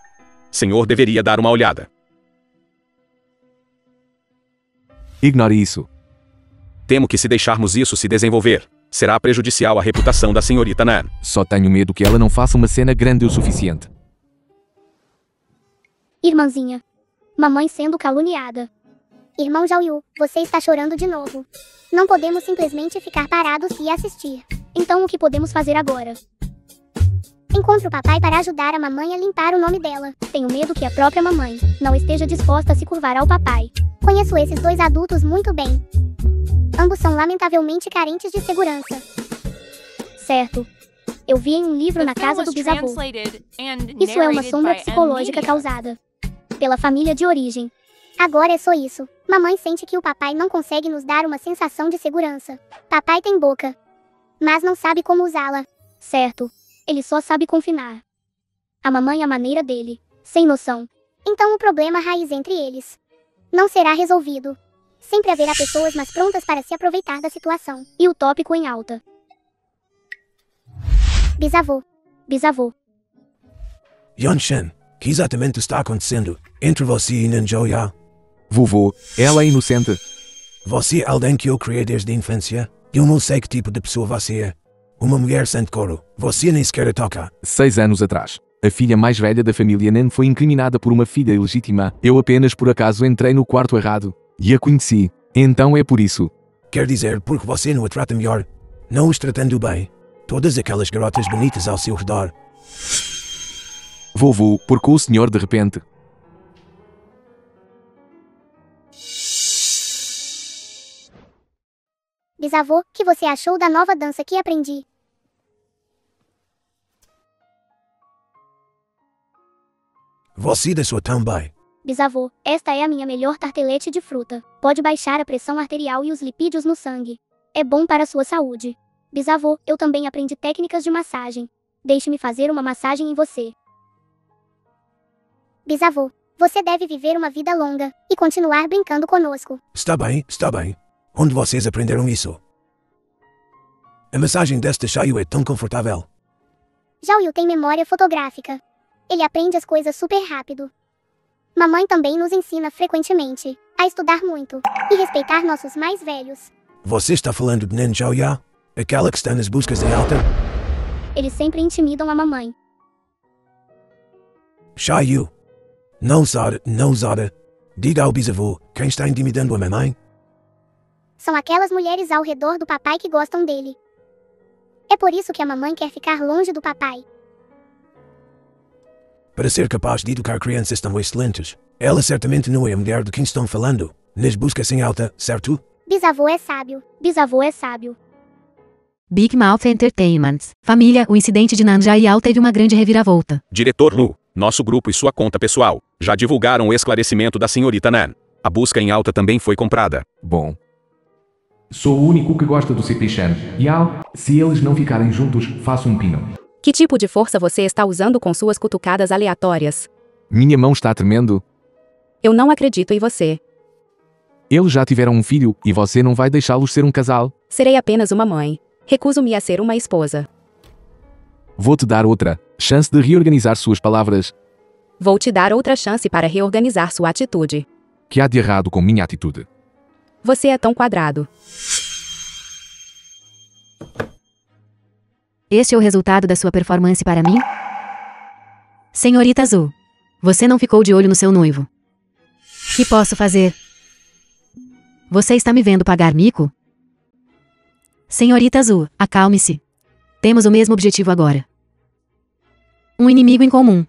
Senhor deveria dar uma olhada. Ignore isso. Temo que se deixarmos isso se desenvolver, será prejudicial à reputação da senhorita Nan. Só tenho medo que ela não faça uma cena grande o suficiente. Irmãzinha. Mamãe sendo caluniada. Irmão Zhao, você está chorando de novo. Não podemos simplesmente ficar parados e assistir. Então o que podemos fazer agora? Encontre o papai para ajudar a mamãe a limpar o nome dela. Tenho medo que a própria mamãe não esteja disposta a se curvar ao papai. Conheço esses dois adultos muito bem. Ambos são lamentavelmente carentes de segurança. Certo. Eu vi em um livro na casa do bisavô. Isso é uma sombra psicológica causada pela família de origem. Agora é só isso. Mamãe sente que o papai não consegue nos dar uma sensação de segurança. Papai tem boca, mas não sabe como usá-la. Certo. Ele só sabe confinar a mamãe à maneira dele, sem noção. Então o problema raiz entre eles não será resolvido. Sempre haverá pessoas mais prontas para se aproveitar da situação. E o tópico em alta. Bisavô. Bisavô. Yanshen, que exatamente está acontecendo entre você e Nan Jiao? Vovô, ela é inocente. Você é alguém que eu criei desde a infância? Eu não sei que tipo de pessoa você é. Uma mulher sem decoro. Você nem sequer a toca. 6 anos atrás, a filha mais velha da família Nan foi incriminada por uma filha ilegítima. Eu apenas por acaso entrei no quarto errado e a conheci. Então é por isso. Quer dizer, porque você não a trata melhor, não os tratando bem. Todas aquelas garotas bonitas ao seu redor. Vovô, porque o senhor de repente Bisavô, o que você achou da nova dança que aprendi? Você da sua também. Bisavô, esta é a minha melhor tartelete de fruta. Pode baixar a pressão arterial e os lipídios no sangue. É bom para a sua saúde. Bisavô, eu também aprendi técnicas de massagem. Deixe-me fazer uma massagem em você. Bisavô, você deve viver uma vida longa e continuar brincando conosco. Está bem, está bem. Onde vocês aprenderam isso? A massagem desta Xiaoyu é tão confortável. Xiaoyu tem memória fotográfica. Ele aprende as coisas super rápido. Mamãe também nos ensina frequentemente a estudar muito e respeitar nossos mais velhos. Você está falando de Nen Xiaoya? Aquela que está nas buscas em alta? Eles sempre intimidam a mamãe. Xiaoyu. Não Zara. Diga ao bisavô, quem está intimidando a mamãe? São aquelas mulheres ao redor do papai que gostam dele. É por isso que a mamãe quer ficar longe do papai. Para ser capaz de educar crianças tão excelentes, ela certamente não é a mulher de quem estão falando. Nas buscas em alta, certo? Bisavô é sábio. Bisavô é sábio. Big Mouth Entertainment. Família, o incidente de Nanjiao teve uma grande reviravolta. Diretor Lu, nosso grupo e sua conta pessoal já divulgaram o esclarecimento da senhorita Nan. A busca em alta também foi comprada. Bom. Sou o único que gosta do CP-Chan. Yao, se eles não ficarem juntos, faço um pino. Que tipo de força você está usando com suas cutucadas aleatórias? Minha mão está tremendo. Eu não acredito em você. Eles já tiveram um filho, e você não vai deixá-los ser um casal? Serei apenas uma mãe. Recuso-me a ser uma esposa. Vou te dar outra chance de reorganizar suas palavras. Vou te dar outra chance para reorganizar sua atitude. Que há de errado com minha atitude? Você é tão quadrado. Este é o resultado da sua performance para mim? Senhorita Azul, você não ficou de olho no seu noivo. Que posso fazer? Você está me vendo pagar mico? Senhorita Azul, acalme-se. Temos o mesmo objetivo agora. Um inimigo em comum.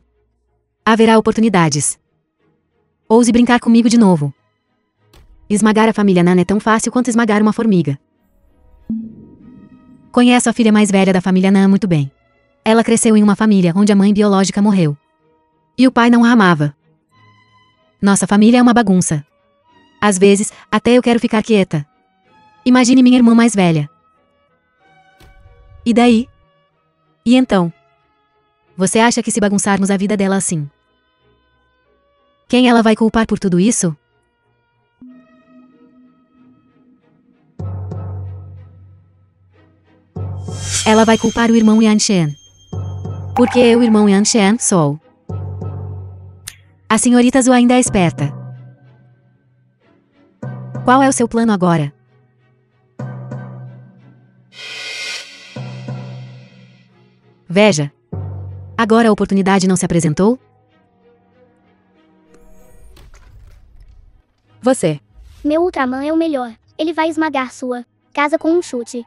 Haverá oportunidades. Ouse brincar comigo de novo. Esmagar a família Nan é tão fácil quanto esmagar uma formiga. Conheço a filha mais velha da família Nan muito bem. Ela cresceu em uma família onde a mãe biológica morreu. E o pai não a amava. Nossa família é uma bagunça. Às vezes, até eu quero ficar quieta. Imagine minha irmã mais velha. E daí? E então? Você acha que se bagunçarmos a vida dela assim? Quem ela vai culpar por tudo isso? Ela vai culpar o irmão Yanshen. Porque eu, o irmão Yanshen, sou. A senhorita Zhu ainda é esperta. Qual é o seu plano agora? Veja. Agora a oportunidade não se apresentou? Você. Meu Ultraman é o melhor. Ele vai esmagar sua casa com um chute.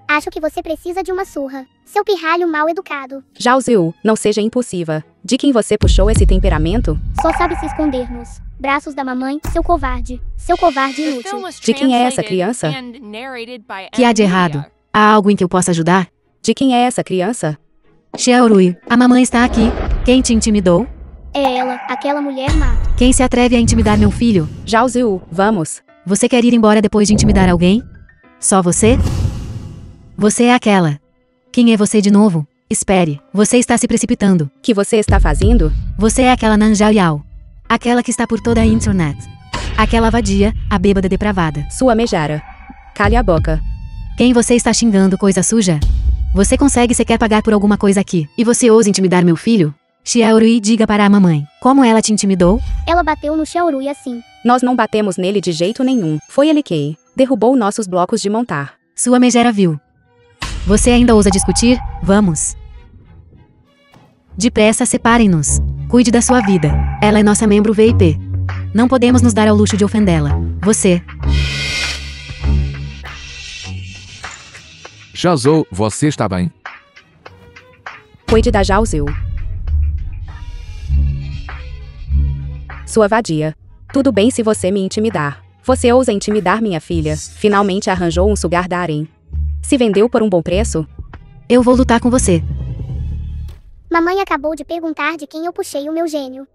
Acho que você precisa de uma surra, seu pirralho mal educado. Zhao Ziyu, não seja impulsiva. De quem você puxou esse temperamento? Só sabe se esconder nos braços da mamãe, seu covarde inútil. De quem é essa criança? Que há de errado? Há algo em que eu possa ajudar? De quem é essa criança? Xiaorui, a mamãe está aqui. Quem te intimidou? É ela, aquela mulher má. Quem se atreve a intimidar meu filho? Zhao Ziyu, vamos. Você quer ir embora depois de intimidar alguém? Só você? Você é aquela. Quem é você de novo? Espere, você está se precipitando. Que você está fazendo? Você é aquela Nan Xiaoyao. Aquela que está por toda a internet. Aquela vadia, a bêbada depravada. Sua megara. Cale a boca. Quem você está xingando, coisa suja? Você consegue sequer pagar por alguma coisa aqui. E você ousa intimidar meu filho? Xiaorui, diga para a mamãe. Como ela te intimidou? Ela bateu no Xiaorui assim. Nós não batemos nele de jeito nenhum. Foi ele que derrubou nossos blocos de montar. Sua megera viu. Você ainda ousa discutir? Vamos. Depressa, separem-nos. Cuide da sua vida. Ela é nossa membro VIP. Não podemos nos dar ao luxo de ofendê-la. Você. Zhao, você está bem? Cuide da Zhao Ziyu. Sua vadia. Tudo bem se você me intimidar. Você ousa intimidar minha filha. Finalmente arranjou um sugar daddy. Se vendeu por um bom preço? Eu vou lutar com você. Mamãe acabou de perguntar de quem eu puxei o meu gênio.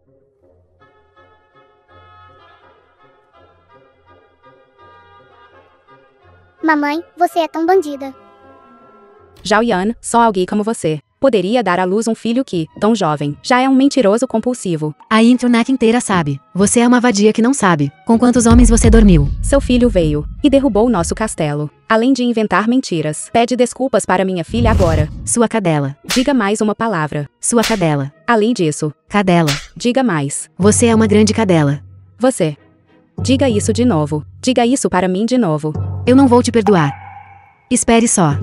Mamãe, você é tão bandida. Zhao Yan, só alguém como você poderia dar à luz um filho que, tão jovem, já é um mentiroso compulsivo. A internet inteira sabe. Você é uma vadia que não sabe com quantos homens você dormiu. Seu filho veio e derrubou nosso castelo. Além de inventar mentiras, pede desculpas para minha filha agora. Sua cadela. Diga mais uma palavra. Sua cadela. Além disso, Cadela. diga mais. Você é uma grande cadela. Você. Diga isso de novo. Diga isso para mim de novo. Eu não vou te perdoar. Espere só.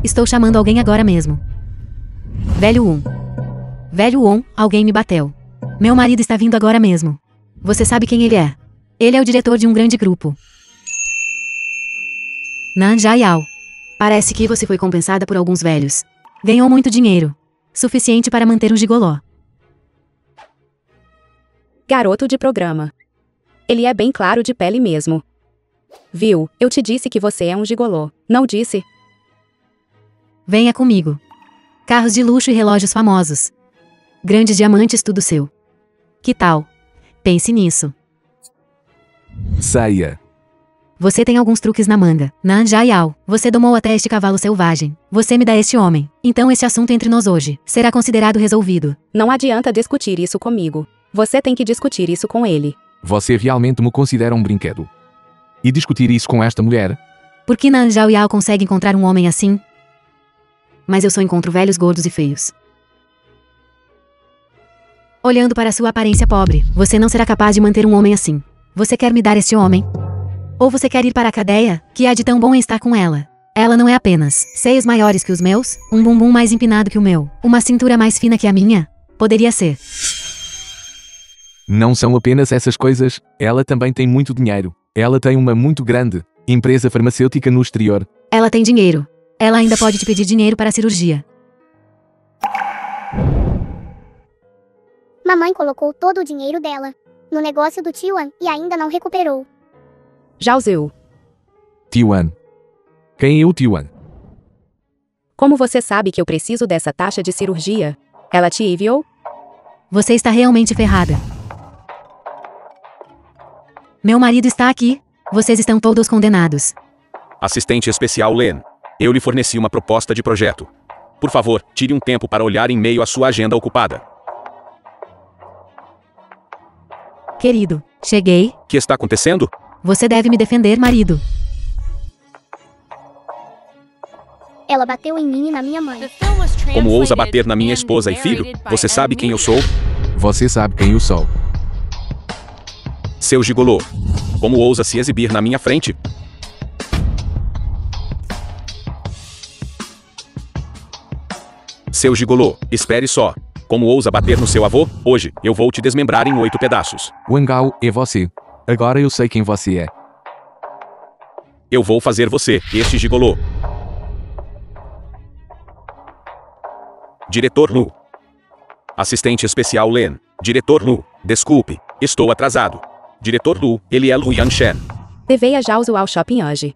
Estou chamando alguém agora mesmo. Velho 1. Velho 1, alguém me bateu. Meu marido está vindo agora mesmo. Você sabe quem ele é? Ele é o diretor de um grande grupo. Nan Jayao. Parece que você foi compensada por alguns velhos. Ganhou muito dinheiro. Suficiente para manter um gigoló. Garoto de programa. Ele é bem claro de pele mesmo. Viu, eu te disse que você é um gigolô, não disse? Venha comigo. Carros de luxo e relógios famosos. Grandes diamantes, tudo seu. Que tal? Pense nisso. Saia. Você tem alguns truques na manga. Nan Jayao, você domou até este cavalo selvagem. Você me dá este homem. Então este assunto entre nós hoje será considerado resolvido. Não adianta discutir isso comigo. Você tem que discutir isso com ele. Você realmente me considera um brinquedo? E discutir isso com esta mulher? Por que Nan Jayao consegue encontrar um homem assim? Mas eu só encontro velhos gordos e feios. Olhando para sua aparência pobre, você não será capaz de manter um homem assim. Você quer me dar este homem? Ou você quer ir para a cadeia, que há de tão bom em estar com ela? Ela não é apenas seios maiores que os meus, um bumbum mais empinado que o meu, uma cintura mais fina que a minha? Poderia ser. Não são apenas essas coisas, ela também tem muito dinheiro. Ela tem uma muito grande empresa farmacêutica no exterior. Ela tem dinheiro. Ela ainda pode te pedir dinheiro para a cirurgia. Mamãe colocou todo o dinheiro dela no negócio do Tiwan e ainda não recuperou. Zhao Ziu, Tiwan. Quem é o Tiwan? como você sabe que eu preciso dessa taxa de cirurgia? Ela te enviou? Você está realmente ferrada. Meu marido está aqui. Vocês estão todos condenados. Assistente especial Len. Eu lhe forneci uma proposta de projeto. Por favor, tire um tempo para olhar em meio à sua agenda ocupada. Querido, cheguei. O que está acontecendo? Você deve me defender, marido. Ela bateu em mim e na minha mãe. Como ousa bater na minha esposa e filho? Você sabe quem eu sou? Você sabe quem eu sou. Seu gigolô. Como ousa se exibir na minha frente? Seu gigolô, espere só. Como ousa bater no seu avô? Hoje, eu vou te desmembrar em 8 pedaços. Wangao, é você. Agora eu sei quem você é. Eu vou fazer você, este gigolô. Diretor Lu. Assistente especial Len. Diretor Lu. Desculpe, estou atrasado. Diretor Lu, ele é Lu Yanshen. Levei a Zhao Ziu ao shopping hoje.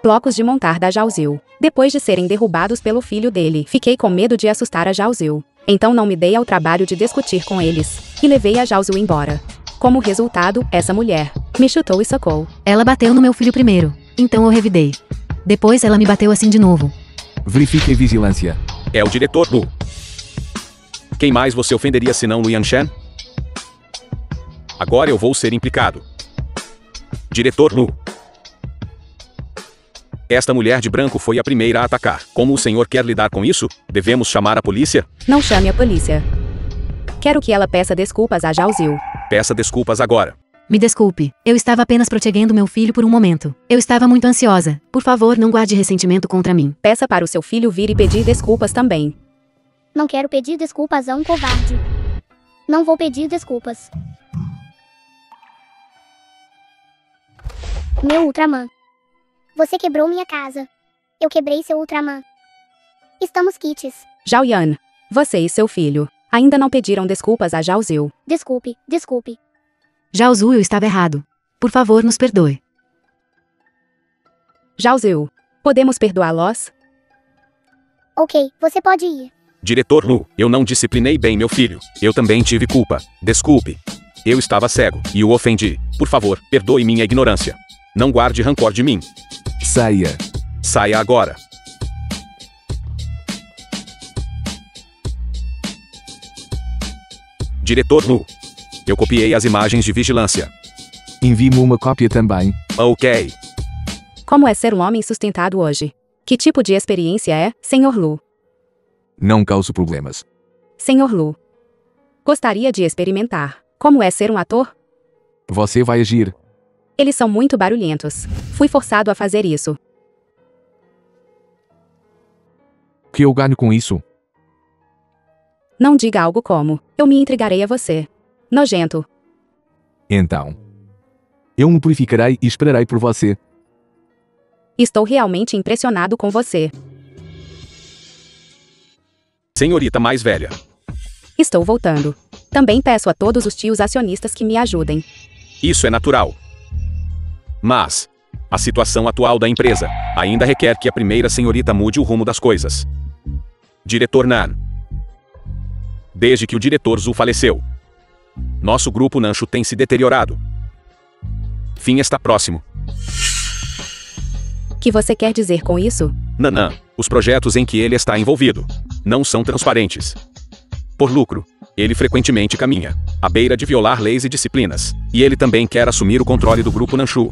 Blocos de montar da Zhao Ziu. Depois de serem derrubados pelo filho dele, fiquei com medo de assustar a Zhao Ziu. Então não me dei ao trabalho de discutir com eles. E levei a Zhao Ziu embora. Como resultado, essa mulher me chutou e socou. Ela bateu no meu filho primeiro. Então eu revidei. Depois ela me bateu assim de novo. Verifique a vigilância. É o diretor Lu. Quem mais você ofenderia senão Lu Yanshen? Agora eu vou ser implicado. Diretor Lu. Esta mulher de branco foi a primeira a atacar. Como o senhor quer lidar com isso? Devemos chamar a polícia? Não chame a polícia. Quero que ela peça desculpas a Zhao Ziu. Peça desculpas agora. Me desculpe, eu estava apenas protegendo meu filho por um momento. Eu estava muito ansiosa. Por favor, não guarde ressentimento contra mim. Peça para o seu filho vir e pedir desculpas também. Não quero pedir desculpas a um covarde. Não vou pedir desculpas. Meu Ultraman. Você quebrou minha casa. Eu quebrei seu Ultraman. Estamos quites. Zhao Yan, você e seu filho ainda não pediram desculpas a Zhao Ziu. Desculpe, desculpe. Zhao Zuyu estava errado. Por favor, nos perdoe. Zhao Ziyu, podemos perdoá-los? Ok, você pode ir. Diretor Lu, eu não disciplinei bem meu filho. Eu também tive culpa. Desculpe. Eu estava cego e o ofendi. Por favor, perdoe minha ignorância. Não guarde rancor de mim. Saia. Saia agora. Diretor Lu. Eu copiei as imagens de vigilância. Envie-me uma cópia também. Ok. Como é ser um homem sustentado hoje? Que tipo de experiência é, Sr. Lu? Não causo problemas. Sr. Lu. Gostaria de experimentar. Como é ser um ator? Você vai agir. Eles são muito barulhentos. Fui forçado a fazer isso. Que eu ganho com isso? Não diga algo como, eu me entregarei a você. Nojento. Então. Eu me purificarei e esperarei por você. Estou realmente impressionado com você. Senhorita mais velha. Estou voltando. Também peço a todos os tios acionistas que me ajudem. Isso é natural. Mas a situação atual da empresa ainda requer que a primeira senhorita mude o rumo das coisas. Diretor Nan. Desde que o diretor Zhu faleceu, nosso grupo Nanshu tem se deteriorado. Fim está próximo. Que você quer dizer com isso? Nanã, os projetos em que ele está envolvido não são transparentes. Por lucro, ele frequentemente caminha à beira de violar leis e disciplinas, e ele também quer assumir o controle do grupo Nanshu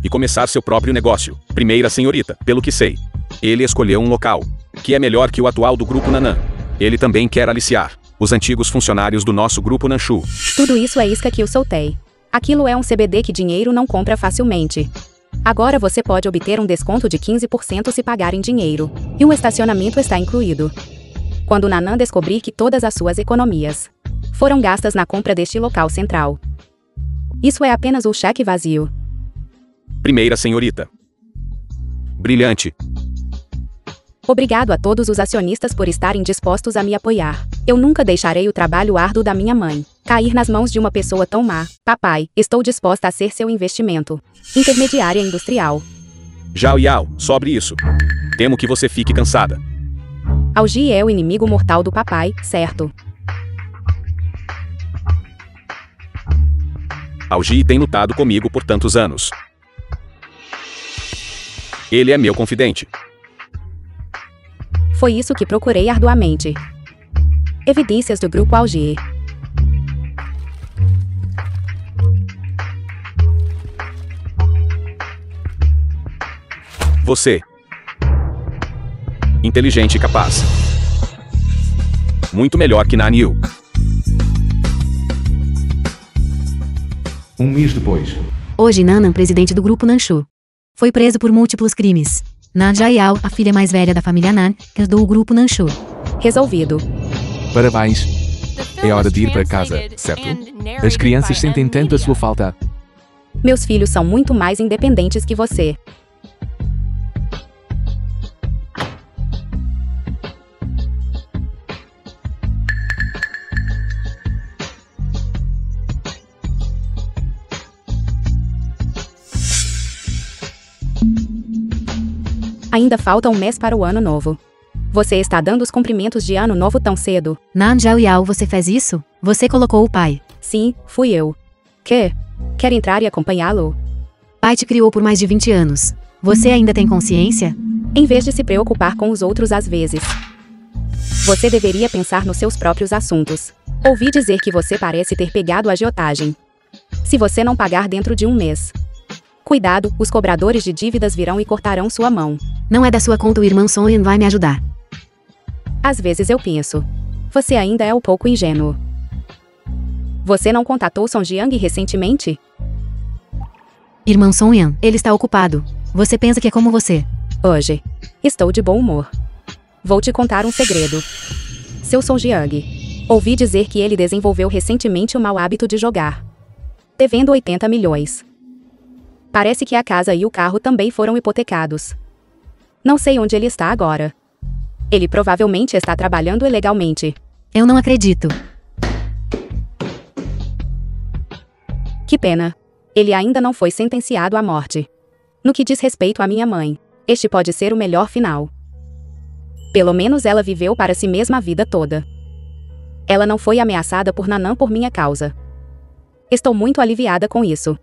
e começar seu próprio negócio. Primeira senhorita, pelo que sei, ele escolheu um local que é melhor que o atual do grupo Nanã. Ele também quer aliciar os antigos funcionários do nosso grupo Nanshu. Tudo isso é isca que eu soltei. Aquilo é um CBD que dinheiro não compra facilmente. Agora você pode obter um desconto de 15% se pagar em dinheiro, e um estacionamento está incluído. Quando Nanan descobrir que todas as suas economias foram gastas na compra deste local central. Isso é apenas o cheque vazio. Primeira senhorita. Brilhante. Obrigado a todos os acionistas por estarem dispostos a me apoiar. Eu nunca deixarei o trabalho árduo da minha mãe cair nas mãos de uma pessoa tão má. Papai, estou disposta a ser seu investimento. Intermediária industrial. Zhao Yao, sobre isso. Temo que você fique cansada. Algi é o inimigo mortal do papai, certo? Algi tem lutado comigo por tantos anos. Ele é meu confidente. Foi isso que procurei arduamente. Evidências do grupo Algi. Você. Inteligente e capaz. Muito melhor que Nan Yu. Um mês depois. Hoje Nanan, presidente do grupo Nanshu, foi preso por múltiplos crimes. Nan Jiao, a filha mais velha da família Nan, herdou o grupo Nanshu. Resolvido. Parabéns. É hora de ir para casa, certo? As crianças sentem tanto a sua falta. Meus filhos são muito mais independentes que você. Ainda falta um mês para o ano novo. Você está dando os cumprimentos de ano novo tão cedo? Nan Jiao, você fez isso? Você colocou o pai. Sim, fui eu. Que? Quer entrar e acompanhá-lo? Pai te criou por mais de 20 anos. Você ainda tem consciência? Em vez de se preocupar com os outros às vezes. Você deveria pensar nos seus próprios assuntos. Ouvi dizer que você parece ter pegado a agiotagem. Se você não pagar dentro de um mês. Cuidado, os cobradores de dívidas virão e cortarão sua mão. Não é da sua conta, o irmão Sonyan vai me ajudar. Às vezes eu penso. Você ainda é um pouco ingênuo. Você não contatou Song Jiang recentemente? Irmão Sonyan, ele está ocupado. Você pensa que é como você? Hoje. Estou de bom humor. Vou te contar um segredo. Seu Song Jiang. Ouvi dizer que ele desenvolveu recentemente o mau hábito de jogar. Devendo 80 milhões. Parece que a casa e o carro também foram hipotecados. Não sei onde ele está agora. Ele provavelmente está trabalhando ilegalmente. Eu não acredito. Que pena. Ele ainda não foi sentenciado à morte. No que diz respeito à minha mãe, este pode ser o melhor final. Pelo menos ela viveu para si mesma a vida toda. Ela não foi ameaçada por Nanã por minha causa. Estou muito aliviada com isso.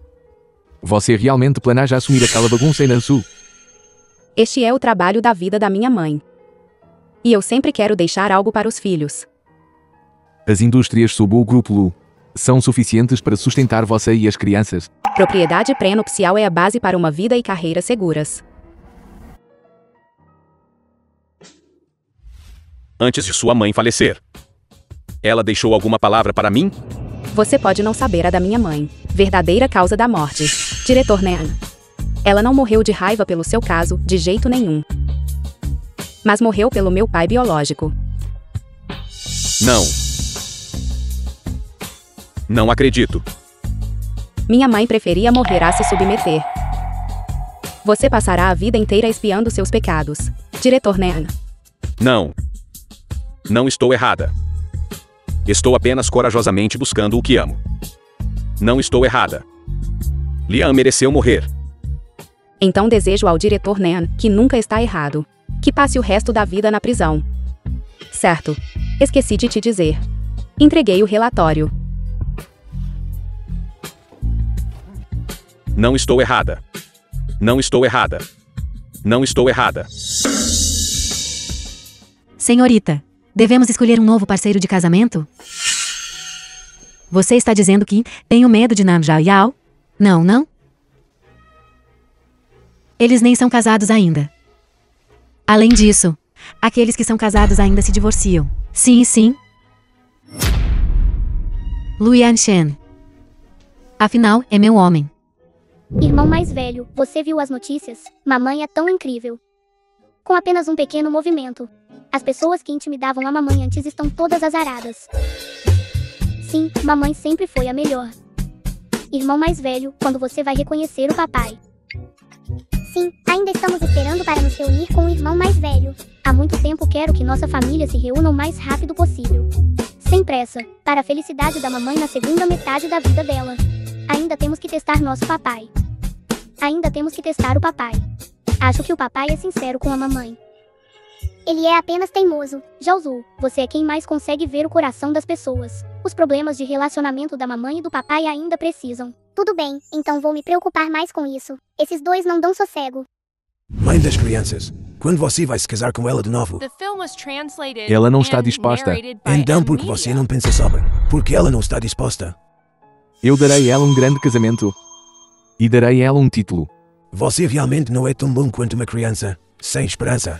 Você realmente planeja assumir aquela bagunça em Nansu? Este é o trabalho da vida da minha mãe. E eu sempre quero deixar algo para os filhos. As indústrias sob o Grupo Lu são suficientes para sustentar você e as crianças? Propriedade pré-nupcial é a base para uma vida e carreira seguras. Antes de sua mãe falecer, ela deixou alguma palavra para mim? Você pode não saber a da minha mãe. Verdadeira causa da morte. Diretor Nean. Ela não morreu de raiva pelo seu caso, de jeito nenhum. Mas morreu pelo meu pai biológico. Não. Não acredito. Minha mãe preferia morrer a se submeter. Você passará a vida inteira espiando seus pecados. Diretor Nean. Não. Não estou errada. Estou apenas corajosamente buscando o que amo. Não estou errada. Liam mereceu morrer. Então desejo ao diretor Nean, que nunca está errado, que passe o resto da vida na prisão. Certo. Esqueci de te dizer. Entreguei o relatório. Não estou errada. Não estou errada. Não estou errada. Senhorita, devemos escolher um novo parceiro de casamento? Você está dizendo que tenho medo de Nam Yao? Não, não? Eles nem são casados ainda. Além disso, aqueles que são casados ainda se divorciam. Sim, sim. Lu Yanshen. Afinal, é meu homem. Irmão mais velho, você viu as notícias? Mamãe é tão incrível. Com apenas um pequeno movimento, as pessoas que intimidavam a mamãe antes estão todas azaradas. Sim, mamãe sempre foi a melhor. Irmão mais velho, quando você vai reconhecer o papai? Sim, ainda estamos esperando para nos reunir com o irmão mais velho. Há muito tempo quero que nossa família se reúna o mais rápido possível. Sem pressa, para a felicidade da mamãe na segunda metade da vida dela. Ainda temos que testar nosso papai. Ainda temos que testar o papai. Acho que o papai é sincero com a mamãe. Ele é apenas teimoso. Jiaozu, você é quem mais consegue ver o coração das pessoas. Os problemas de relacionamento da mamãe e do papai ainda precisam. Tudo bem, então vou me preocupar mais com isso. Esses dois não dão sossego. Mãe das crianças, quando você vai se casar com ela de novo? Ela não está disposta. Então por que você não pensa sobre? Porque ela não está disposta. Eu darei a ela um grande casamento. E darei a ela um título. Você realmente não é tão bom quanto uma criança, sem esperança.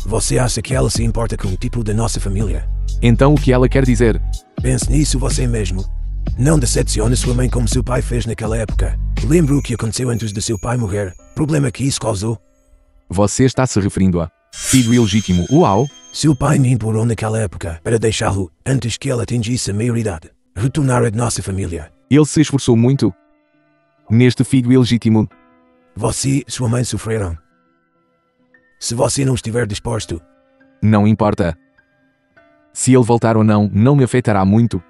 Você acha que ela se importa com o título da nossa família? Então o que ela quer dizer? Pense nisso você mesmo. Não decepcione sua mãe como seu pai fez naquela época. Lembra o que aconteceu antes de seu pai morrer? Problema que isso causou? Você está se referindo a filho ilegítimo, uau? Seu pai me implorou naquela época para deixá-lo, antes que ela atingisse a maioridade, retornar à nossa família. Ele se esforçou muito neste filho ilegítimo. Você e sua mãe sofreram. Se você não estiver disposto, não importa. Se ele voltar ou não, não me afetará muito.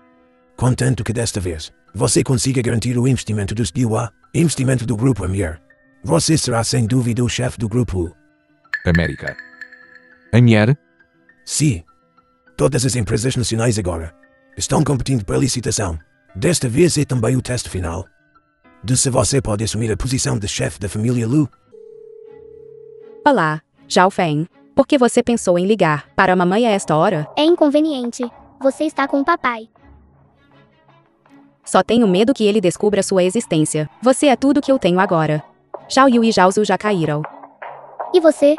Contanto que desta vez, você consiga garantir o investimento dos DUA, investimento do Grupo Amier. Você será sem dúvida o chefe do Grupo América. Amier? Sim. Todas as empresas nacionais agora estão competindo pela licitação. Desta vez é também o teste final de se você pode assumir a posição de chefe da família Lu. Olá, Zhao Feng. Por que você pensou em ligar para a mamãe a esta hora? É inconveniente. Você está com o papai. Só tenho medo que ele descubra sua existência. Você é tudo que eu tenho agora. Zhao Yu e Zhao Zu já caíram. E você?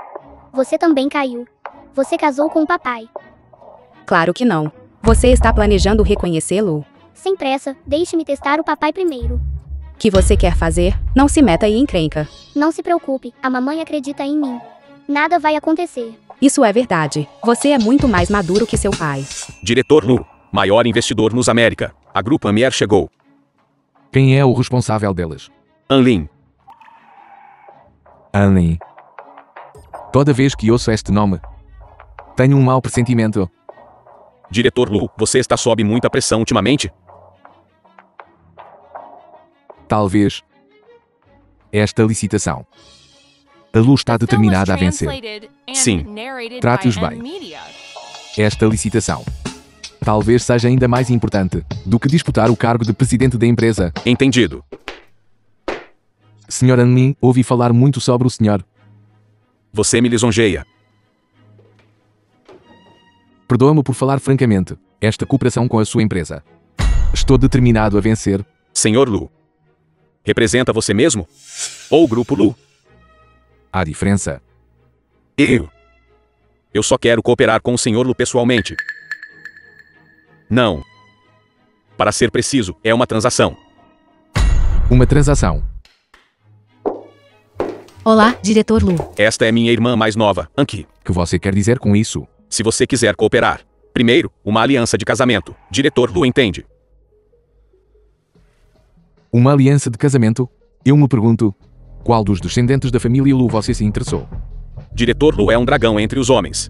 Você também caiu. Você casou com o papai. Claro que não. Você está planejando reconhecê-lo? Sem pressa, deixe-me testar o papai primeiro. Que você quer fazer? Não se meta em encrenca. Não se preocupe, a mamãe acredita em mim. Nada vai acontecer. Isso é verdade. Você é muito mais maduro que seu pai. Diretor Lu, maior investidor nos América. A Grupo Amier chegou. Quem é o responsável deles? Anlin. Anlin. Toda vez que ouço este nome, tenho um mau pressentimento. Diretor Lu, você está sob muita pressão ultimamente? Talvez. Esta licitação. A Lu está determinada a vencer. Sim. Trate-os bem. Esta licitação. Talvez seja ainda mais importante do que disputar o cargo de presidente da empresa. Entendido. Sr. Anlin, ouvi falar muito sobre o senhor. Você me lisonjeia. Perdoa-me por falar francamente. Esta cooperação com a sua empresa. Estou determinado a vencer. Senhor Lu. Representa você mesmo? Ou o grupo Lu? Há diferença. Eu só quero cooperar com o Sr. Lu pessoalmente. Não. Para ser preciso, é uma transação. Uma transação. Olá, diretor Lu. Esta é minha irmã mais nova, Anki. Que você quer dizer com isso? Se você quiser cooperar. Primeiro, uma aliança de casamento. Diretor Lu entende. Uma aliança de casamento? Eu me pergunto, qual dos descendentes da família Lu você se interessou? Diretor Lu é um dragão entre os homens.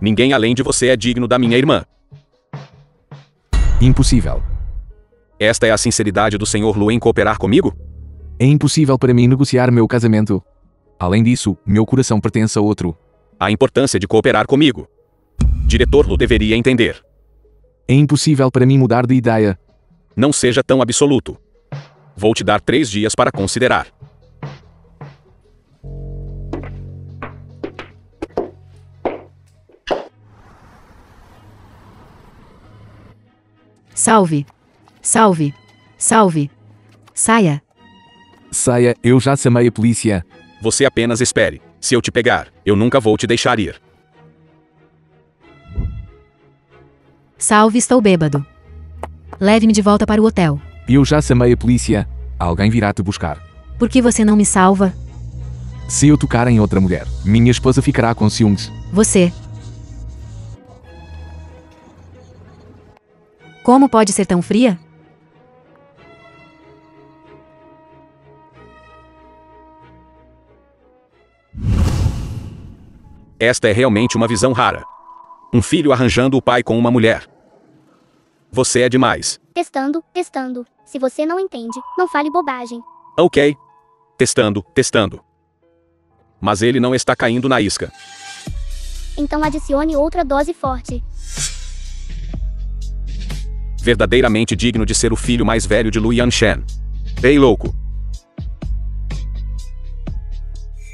Ninguém além de você é digno da minha irmã. Impossível. Esta é a sinceridade do Sr. Lu em cooperar comigo? É impossível para mim negociar meu casamento. Além disso, meu coração pertence a outro. A importância de cooperar comigo. Diretor Lu deveria entender. É impossível para mim mudar de ideia. Não seja tão absoluto. Vou te dar 3 dias para considerar. Salve. Salve. Salve. Saia. Saia, eu já chamei a polícia. Você apenas espere. Se eu te pegar, eu nunca vou te deixar ir. Salve, estou bêbado. Leve-me de volta para o hotel. Eu já chamei a polícia. Alguém virá te buscar. Por que você não me salva? Se eu tocar em outra mulher, minha esposa ficará com ciúmes. Você. Como pode ser tão fria? Esta é realmente uma visão rara. Um filho arranjando o pai com uma mulher. Você é demais. Testando, testando. Se você não entende, não fale bobagem. Ok. Testando, testando. Mas ele não está caindo na isca. Então adicione outra dose forte. Verdadeiramente digno de ser o filho mais velho de Lu Yanshen. Ei, louco.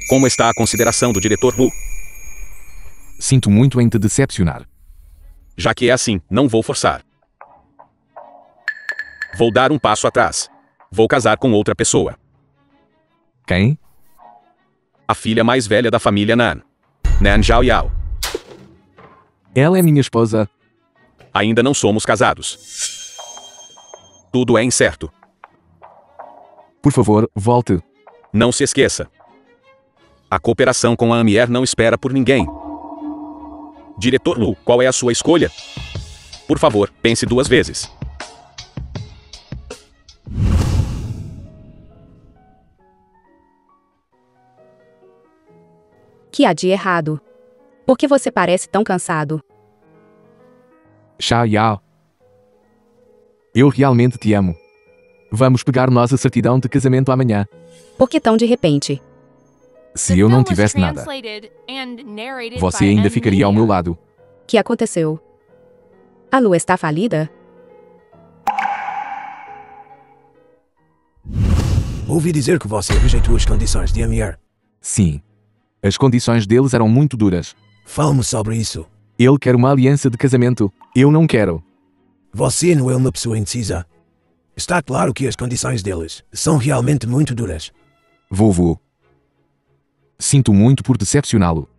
Como está a consideração do diretor Lu? Sinto muito em te decepcionar. Já que é assim, não vou forçar. Vou dar um passo atrás. Vou casar com outra pessoa. Quem? A filha mais velha da família Nan. Nan Zhao Yao. Ela é minha esposa. Ainda não somos casados. Tudo é incerto. Por favor, volte. Não se esqueça. A cooperação com a Amier não espera por ninguém. Diretor Lu, qual é a sua escolha? Por favor, pense 2 vezes. Que há de errado? Por que você parece tão cansado? Xia Yao. Eu realmente te amo. Vamos pegar nossa certidão de casamento amanhã. Por que tão de repente? Se eu não tivesse nada, você ainda ficaria ao meu lado. O que aconteceu? A Lu está falida? Ouvi dizer que você rejeitou as condições de Amier. Sim. As condições deles eram muito duras. Fale-me sobre isso. Ele quer uma aliança de casamento. Eu não quero. Você não é uma pessoa indecisa. Está claro que as condições deles são realmente muito duras. Vovô. Sinto muito por decepcioná-lo.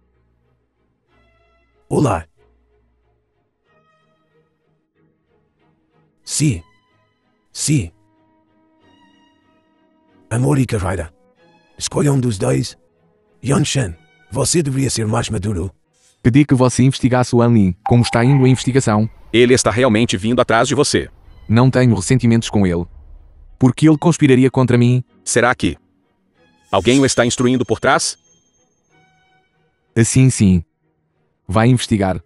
Olá. Sim. Sim. Amor e carreira. Escolha um dos dois. Yanshen, você deveria ser mais maduro. Pedi que você investigasse o Anlin. Como está indo a investigação? Ele está realmente vindo atrás de você. Não tenho ressentimentos com ele. Porque ele conspiraria contra mim? Será que alguém o está instruindo por trás? Assim sim. Vai investigar.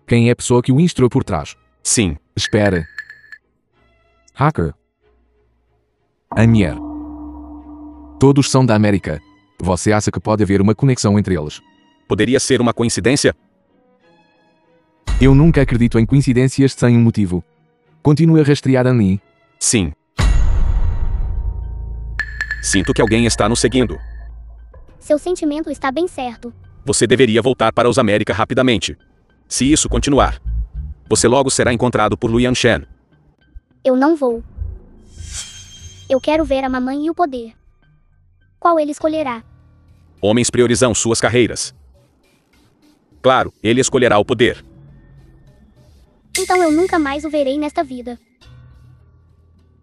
Quem é a pessoa que o instruiu por trás? Sim. Espera. Hacker. Anier. Todos são da América. Você acha que pode haver uma conexão entre eles? Poderia ser uma coincidência? Eu nunca acredito em coincidências sem um motivo. Continue a rastrear Annie. Sim. Sinto que alguém está nos seguindo. Seu sentimento está bem certo. Você deveria voltar para os América rapidamente. Se isso continuar, você logo será encontrado por Luyan Shen. Eu não vou. Eu quero ver a mamãe e o poder. Qual ele escolherá? Homens priorizam suas carreiras. Claro, ele escolherá o poder. Então eu nunca mais o verei nesta vida.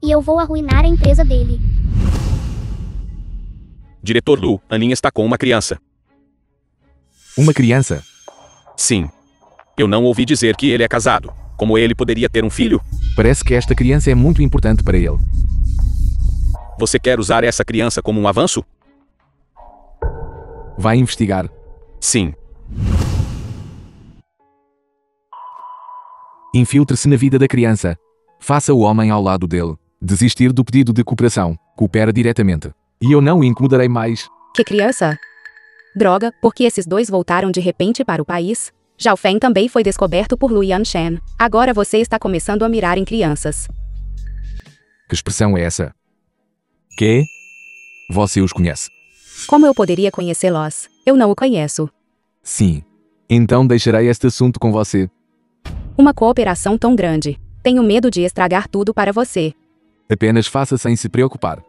E eu vou arruinar a empresa dele. Diretor Lu, Anin está com uma criança. Uma criança? Sim. Eu não ouvi dizer que ele é casado. Como ele poderia ter um filho? Parece que esta criança é muito importante para ele. Você quer usar essa criança como um avanço? Vai investigar. Sim. Infiltre-se na vida da criança. Faça o homem ao lado dele. Desistir do pedido de cooperação. Coopera diretamente. E eu não o incomodarei mais. Que criança? Droga, porque esses dois voltaram de repente para o país? Zhao Feng também foi descoberto por Luyan Shen. Agora você está começando a mirar em crianças. Que expressão é essa? Que? Você os conhece? Como eu poderia conhecê-los? Eu não o conheço. Sim. Então deixarei este assunto com você. Uma cooperação tão grande. Tenho medo de estragar tudo para você. Apenas faça sem se preocupar.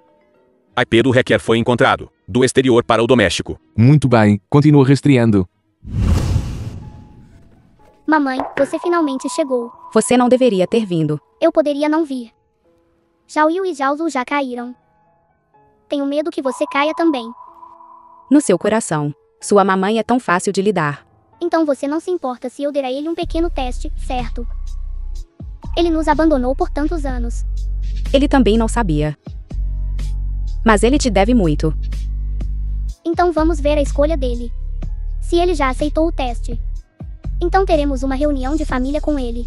A IP do hacker foi encontrado, do exterior para o doméstico. Muito bem, continua rastreando. Mamãe, você finalmente chegou. Você não deveria ter vindo. Eu poderia não vir. Zhao Yu e Zhao Zu já caíram. Tenho medo que você caia também. No seu coração. Sua mamãe é tão fácil de lidar. Então você não se importa se eu der a ele um pequeno teste, certo? Ele nos abandonou por tantos anos. Ele também não sabia. Mas ele te deve muito. Então vamos ver a escolha dele. Se ele já aceitou o teste, então teremos uma reunião de família com ele.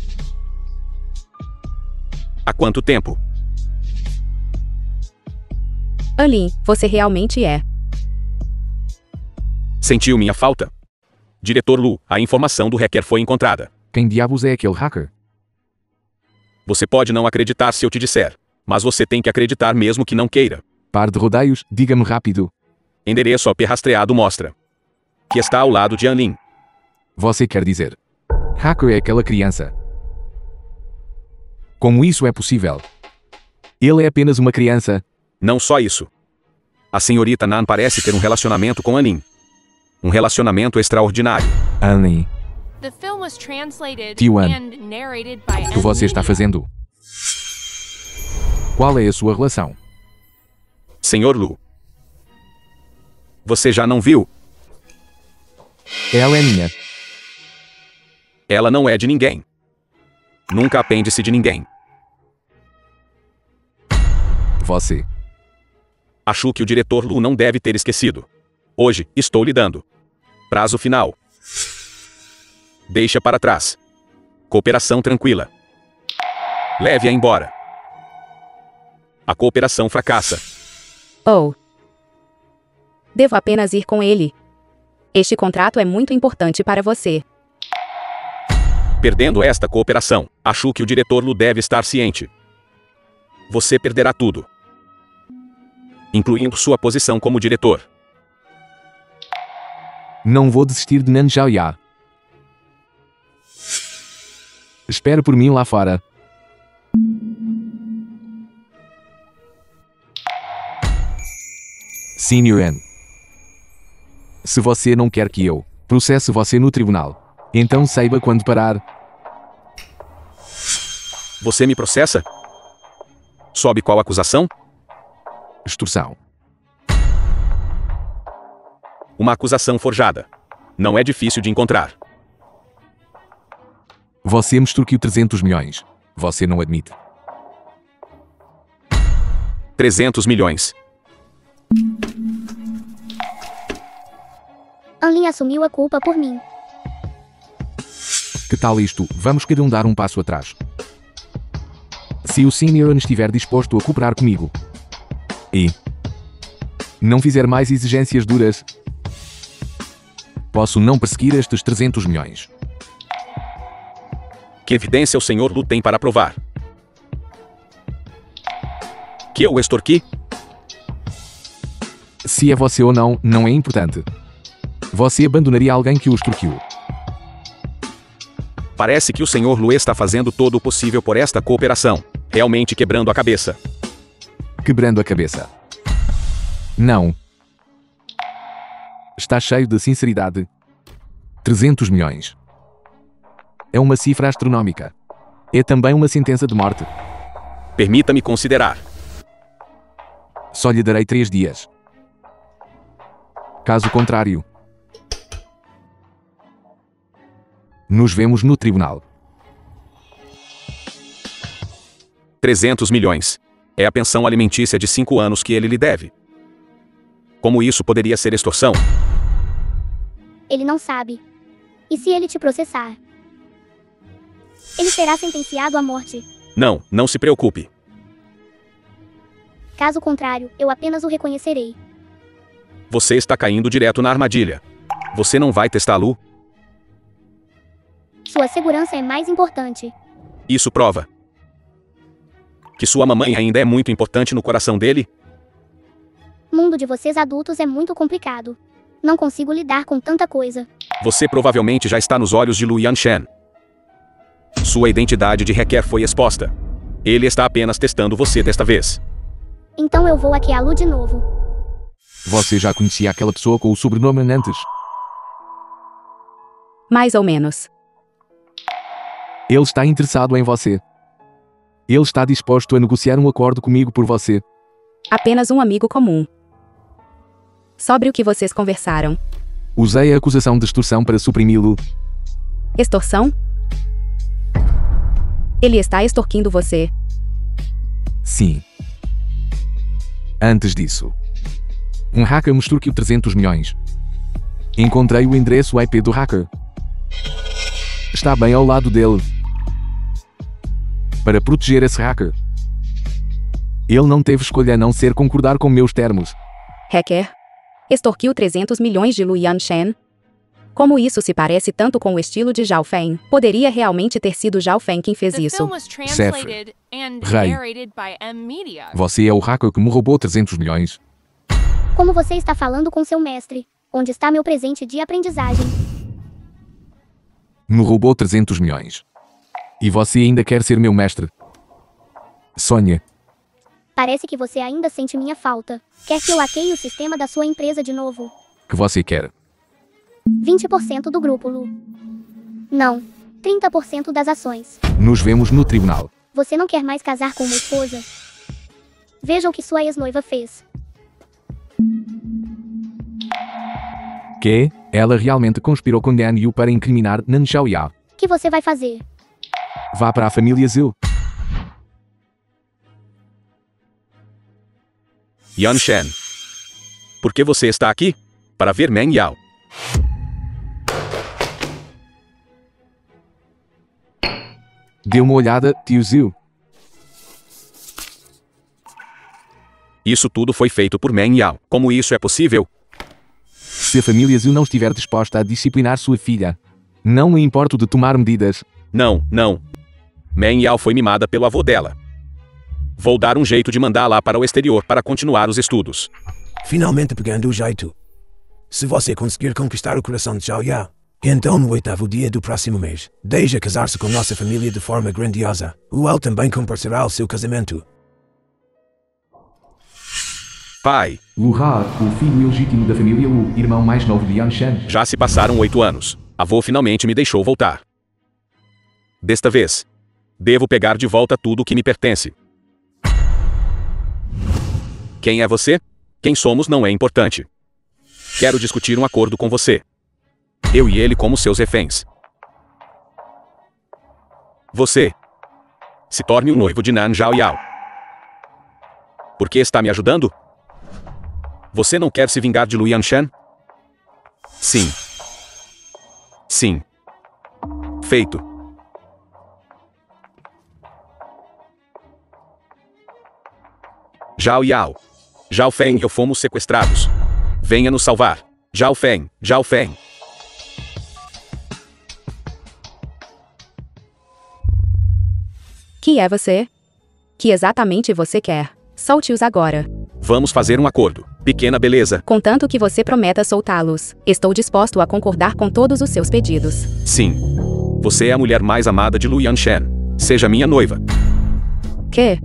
Há quanto tempo? Alin, você realmente é. Sentiu minha falta? Diretor Lu, a informação do hacker foi encontrada. Quem diabos é aquele hacker? Você pode não acreditar se eu te disser, mas você tem que acreditar mesmo que não queira. Par de rodeios, diga-me rápido. Endereço IP rastreado mostra que está ao lado de Anlin. Você quer dizer? Hacker é aquela criança. Como isso é possível? Ele é apenas uma criança. Não só isso. A senhorita Nan parece ter um relacionamento com Anlin. Um relacionamento extraordinário. Annie, The film was translated Tio An, and narrated by o que você está fazendo? Qual é a sua relação? Senhor Lu. Você já não viu? Ela é minha. Ela não é de ninguém. Nunca apêndice de ninguém. Você. Acho que o diretor Lu não deve ter esquecido. Hoje, estou lhe dando prazo final. Deixa para trás. Cooperação tranquila. Leve-a embora. A cooperação fracassa. Oh. Devo apenas ir com ele. Este contrato é muito importante para você. Perdendo esta cooperação, acho que o diretor Lu deve estar ciente. Você perderá tudo, incluindo sua posição como diretor. Não vou desistir de Nan Zhaoya. Espere por mim lá fora. Senior N. Se você não quer que eu processe você no tribunal, então saiba quando parar. Você me processa? Sob qual acusação? Extorsão. Uma acusação forjada. Não é difícil de encontrar. Você me extorquiu 300 milhões. Você não admite. 300 milhões. Anlin assumiu a culpa por mim. Que tal isto? Vamos cada um dar um passo atrás. Se o Senior estiver disposto a cooperar comigo, E não fizer mais exigências duras, posso não perseguir estes 300 milhões. Que evidência o Sr. Lu tem para provar? Que eu o extorqui? Se é você ou não, não é importante. Você abandonaria alguém que o extorquiu. Parece que o Sr. Lu está fazendo todo o possível por esta cooperação, realmente quebrando a cabeça. Quebrando a cabeça. Não. Está cheio de sinceridade. 300 milhões. É uma cifra astronômica. É também uma sentença de morte. Permita-me considerar. Só lhe darei 3 dias. Caso contrário, nos vemos no tribunal. 300 milhões. É a pensão alimentícia de 5 anos que ele lhe deve. Como isso poderia ser extorsão? Ele não sabe. E se ele te processar? Ele será sentenciado à morte. Não, não se preocupe. Caso contrário, eu apenas o reconhecerei. Você está caindo direto na armadilha. Você não vai testá-lo? Sua segurança é mais importante. Isso prova que sua mamãe ainda é muito importante no coração dele? O mundo de vocês adultos é muito complicado. Não consigo lidar com tanta coisa. Você provavelmente já está nos olhos de Lu Yanshen. Sua identidade de hacker foi exposta. Ele está apenas testando você desta vez. Então eu vou hackeá-lo de novo. Você já conhecia aquela pessoa com o sobrenome antes? Mais ou menos. Ele está interessado em você. Ele está disposto a negociar um acordo comigo por você. Apenas um amigo comum. Sobre o que vocês conversaram. Usei a acusação de extorsão para suprimi-lo. Extorsão? Ele está extorquindo você. Sim. Antes disso, um hacker me extorquiu 300 milhões. Encontrei o endereço IP do hacker. Está bem ao lado dele. Para proteger esse hacker, ele não teve escolha a não ser concordar com meus termos. Hacker? Extorquiu 300 milhões de Lu Yanshen? Como isso se parece tanto com o estilo de Zhao Feng? Poderia realmente ter sido Zhao Feng quem fez The isso. film was translated and Rei. narrated by M Media. Você é o hacker que me roubou 300 milhões. Como você está falando com seu mestre? Onde está meu presente de aprendizagem? Me roubou 300 milhões. E você ainda quer ser meu mestre? Sônia, Parece que você ainda sente minha falta. Quer que eu hackeie o sistema da sua empresa de novo? que você quer? 20% do grupo, Lu. Não. 30% das ações. Nos vemos no tribunal. Você não quer mais casar com uma esposa? Veja o que sua ex-noiva fez. Que? Ela realmente conspirou com Dan Yu para incriminar Nan Xiaoya. O que você vai fazer? Vá para a família Zhu. Yanshen. Por que você está aqui? Para ver Meng Yao. Dê uma olhada, tio Zhu. Isso tudo foi feito por Meng Yao. Como isso é possível? Se a família Zhu não estiver disposta a disciplinar sua filha, não me importo de tomar medidas. Não, não. Meng Yao foi mimada pelo avô dela. Vou dar um jeito de mandá-la para o exterior para continuar os estudos. Finalmente pegando o jeito. Se você conseguir conquistar o coração de Zhao Ya, então no 8º dia do próximo mês, deixe casar-se com nossa família de forma grandiosa. O El também comparecerá ao seu casamento. Pai, Lu Ha, o filho ilegítimo da família Wu, irmão mais novo de Yanshen. já se passaram 8 anos. Avô finalmente me deixou voltar. Desta vez, devo pegar de volta tudo o que me pertence. Quem é você? Quem somos não é importante. Quero discutir um acordo com você. Eu e ele como seus reféns. Você se torne o noivo de Nan Xiaoyao. Por que está me ajudando? Você não quer se vingar de Lu Yanshen? Sim. Sim. Feito. Zhao Yao. Zhao Feng e eu fomos sequestrados. Venha nos salvar. Zhao Feng, Zhao Feng. Que é você? Que exatamente você quer? Solte-os agora. Vamos fazer um acordo. Pequena beleza. Contanto que você prometa soltá-los, estou disposto a concordar com todos os seus pedidos. Sim. Você é a mulher mais amada de Lu Yanshen. Seja minha noiva. Que?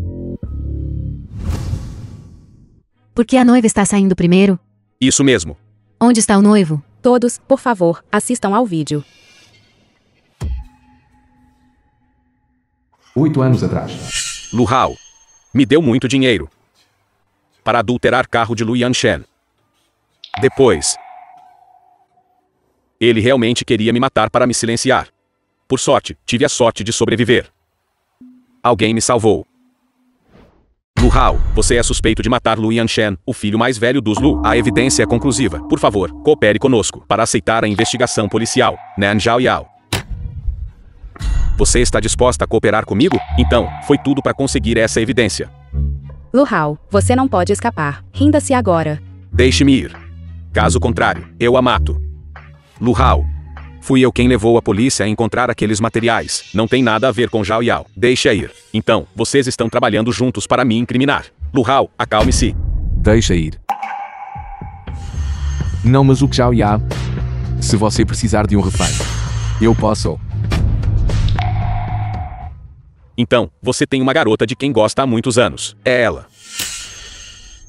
Por que a noiva está saindo primeiro? Isso mesmo. Onde está o noivo? Todos, por favor, assistam ao vídeo. 8 anos atrás. Lu Hao me deu muito dinheiro para adulterar carro de Lu Yanshen. Depois, ele realmente queria me matar para me silenciar. Por sorte, tive a sorte de sobreviver. Alguém me salvou. Lu Hao, você é suspeito de matar Lu Yanshen, o filho mais velho dos Lu. A evidência é conclusiva. Por favor, coopere conosco para aceitar a investigação policial. Nan Zhao Yao. Você está disposta a cooperar comigo? Então, foi tudo para conseguir essa evidência. Lu Hao, você não pode escapar. Rinda-se agora. Deixe-me ir. Caso contrário, eu a mato. Lu Hao. Fui eu quem levou a polícia a encontrar aqueles materiais. Não tem nada a ver com Zhao Yao. Deixe-a ir. Então, vocês estão trabalhando juntos para me incriminar. Lu Hao, acalme-se. Deixa ir. Não, mas o que Zhao Yao? Se você precisar de um refém, eu posso. Então, você tem uma garota de quem gosta há muitos anos. É ela.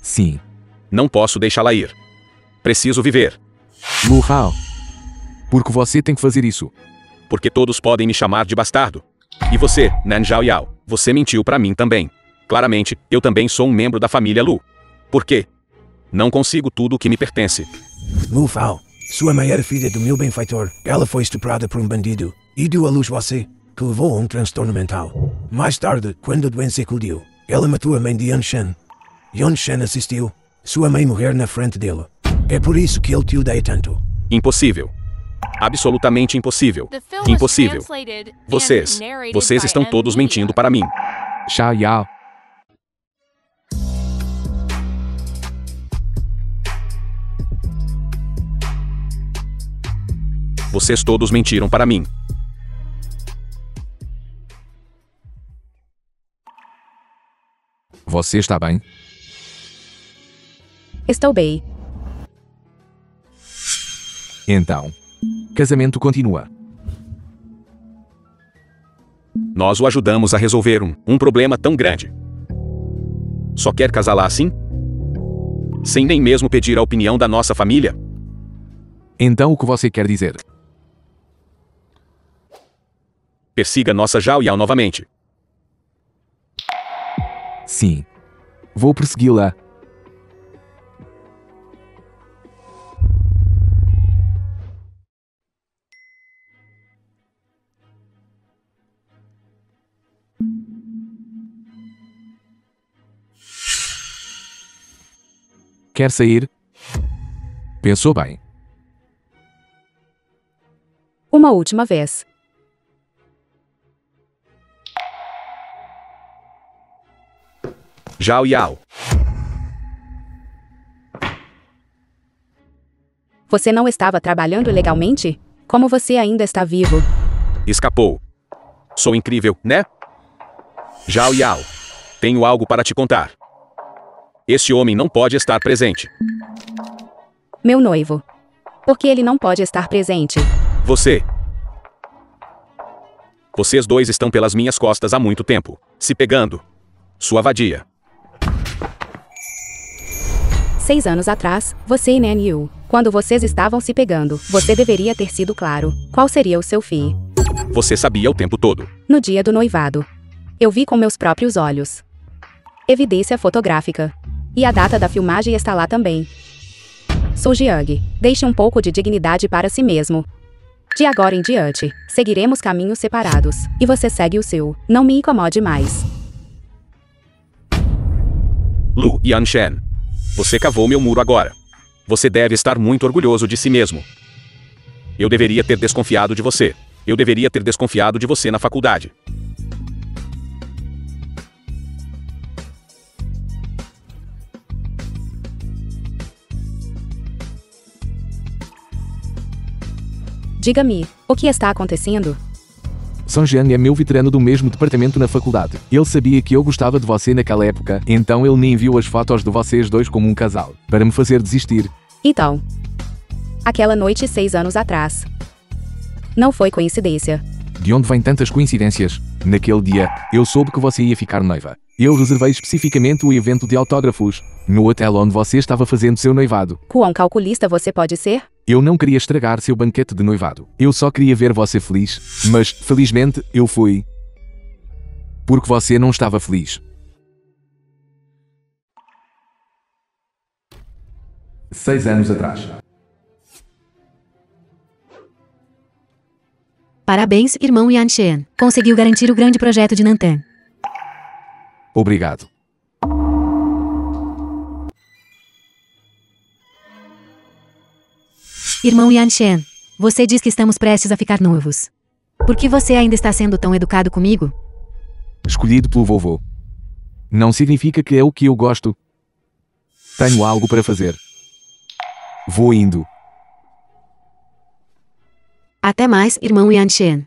Sim. Não posso deixá-la ir. Preciso viver. Lu Hao. Porque você tem que fazer isso. Porque todos podem me chamar de bastardo. E você, Nan Zhao Yao, você mentiu para mim também. Claramente, eu também sou um membro da família Lu. Por quê? Não consigo tudo o que me pertence. Lu Hao, sua mãe era filha do meu benfeitor. Ela foi estuprada por um bandido e deu à luz você, que levou a um transtorno mental. Mais tarde, quando a doença eclodiu, ela matou a mãe de Yanshen. Yanshen assistiu sua mãe morrer na frente dele. É por isso que ele te odeia tanto. Impossível. Absolutamente impossível. The film was Impossível. translated and Vocês narrated by estão M todos Media. mentindo para mim. Zhao Yao. Vocês todos mentiram para mim. Você está bem? Estou bem. Então. Casamento continua. Nós o ajudamos a resolver um problema tão grande. Só quer casá-la assim? Sem nem mesmo pedir a opinião da nossa família? Então o que você quer dizer? Persiga nossa Zhao Yao novamente. Sim. Vou persegui-la. Quer sair? Pensou bem. Uma última vez. Zhao Yao. Você não estava trabalhando legalmente? Como você ainda está vivo? Escapou. Sou incrível, né? Zhao Yao. Tenho algo para te contar. Este homem não pode estar presente. Meu noivo. Por que ele não pode estar presente? Você. Vocês dois estão pelas minhas costas há muito tempo, se pegando. Sua vadia. 6 anos atrás, você e Nan Yu, quando vocês estavam se pegando, você deveria ter sido claro. Qual seria o seu fim? Você sabia o tempo todo. No dia do noivado. Eu vi com meus próprios olhos. Evidência fotográfica. E a data da filmagem está lá também. Sou Jiang. Deixe um pouco de dignidade para si mesmo. De agora em diante, seguiremos caminhos separados. E você segue o seu. Não me incomode mais. Lu Yanshen. Você cavou meu muro agora. Você deve estar muito orgulhoso de si mesmo. Eu deveria ter desconfiado de você. Eu deveria ter desconfiado de você na faculdade. Diga-me, o que está acontecendo? São Jean é meu veterano do mesmo departamento na faculdade. Ele sabia que eu gostava de você naquela época, então ele me enviou as fotos de vocês dois como um casal, para me fazer desistir. Então, aquela noite 6 anos atrás. Não foi coincidência. De onde vêm tantas coincidências? Naquele dia, eu soube que você ia ficar noiva. Eu reservei especificamente o evento de autógrafos, no hotel onde você estava fazendo seu noivado. Quão calculista você pode ser? Eu não queria estragar seu banquete de noivado. Eu só queria ver você feliz, mas, felizmente, eu fui. Porque você não estava feliz. 6 anos atrás. Parabéns, irmão Yan Shen. Conseguiu garantir o grande projeto de Nantan. Obrigado. Irmão Yan Shen, você diz que estamos prestes a ficar noivos. Por que você ainda está sendo tão educado comigo? Escolhido pelo vovô. Não significa que é o que eu gosto. Tenho algo para fazer. Vou indo. Até mais, irmão Yan Shen.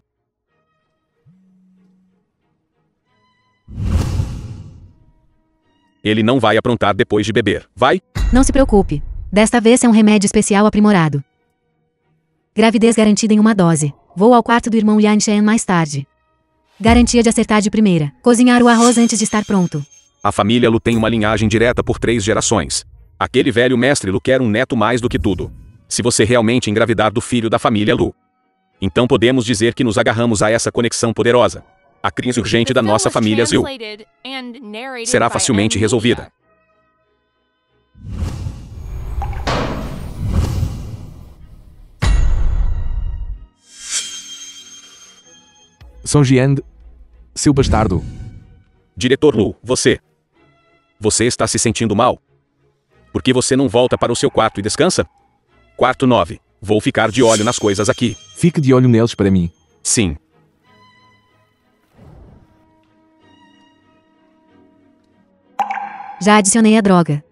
Ele não vai aprontar depois de beber, vai? Não se preocupe. Desta vez é um remédio especial aprimorado. Gravidez garantida em uma dose. Vou ao quarto do irmão Yan Shen mais tarde. Garantia de acertar de primeira. Cozinhar o arroz antes de estar pronto. A família Lu tem uma linhagem direta por 3 gerações. Aquele velho mestre Lu quer um neto mais do que tudo. Se você realmente engravidar do filho da família Lu, então podemos dizer que nos agarramos a essa conexão poderosa. A crise urgente da nossa família Zhu será facilmente resolvida. São Jean, seu bastardo. Diretor Lu, você está se sentindo mal? Por que você não volta para o seu quarto e descansa? Quarto 9. Vou ficar de olho nas coisas aqui. Fique de olho neles para mim. Sim. Já adicionei a droga.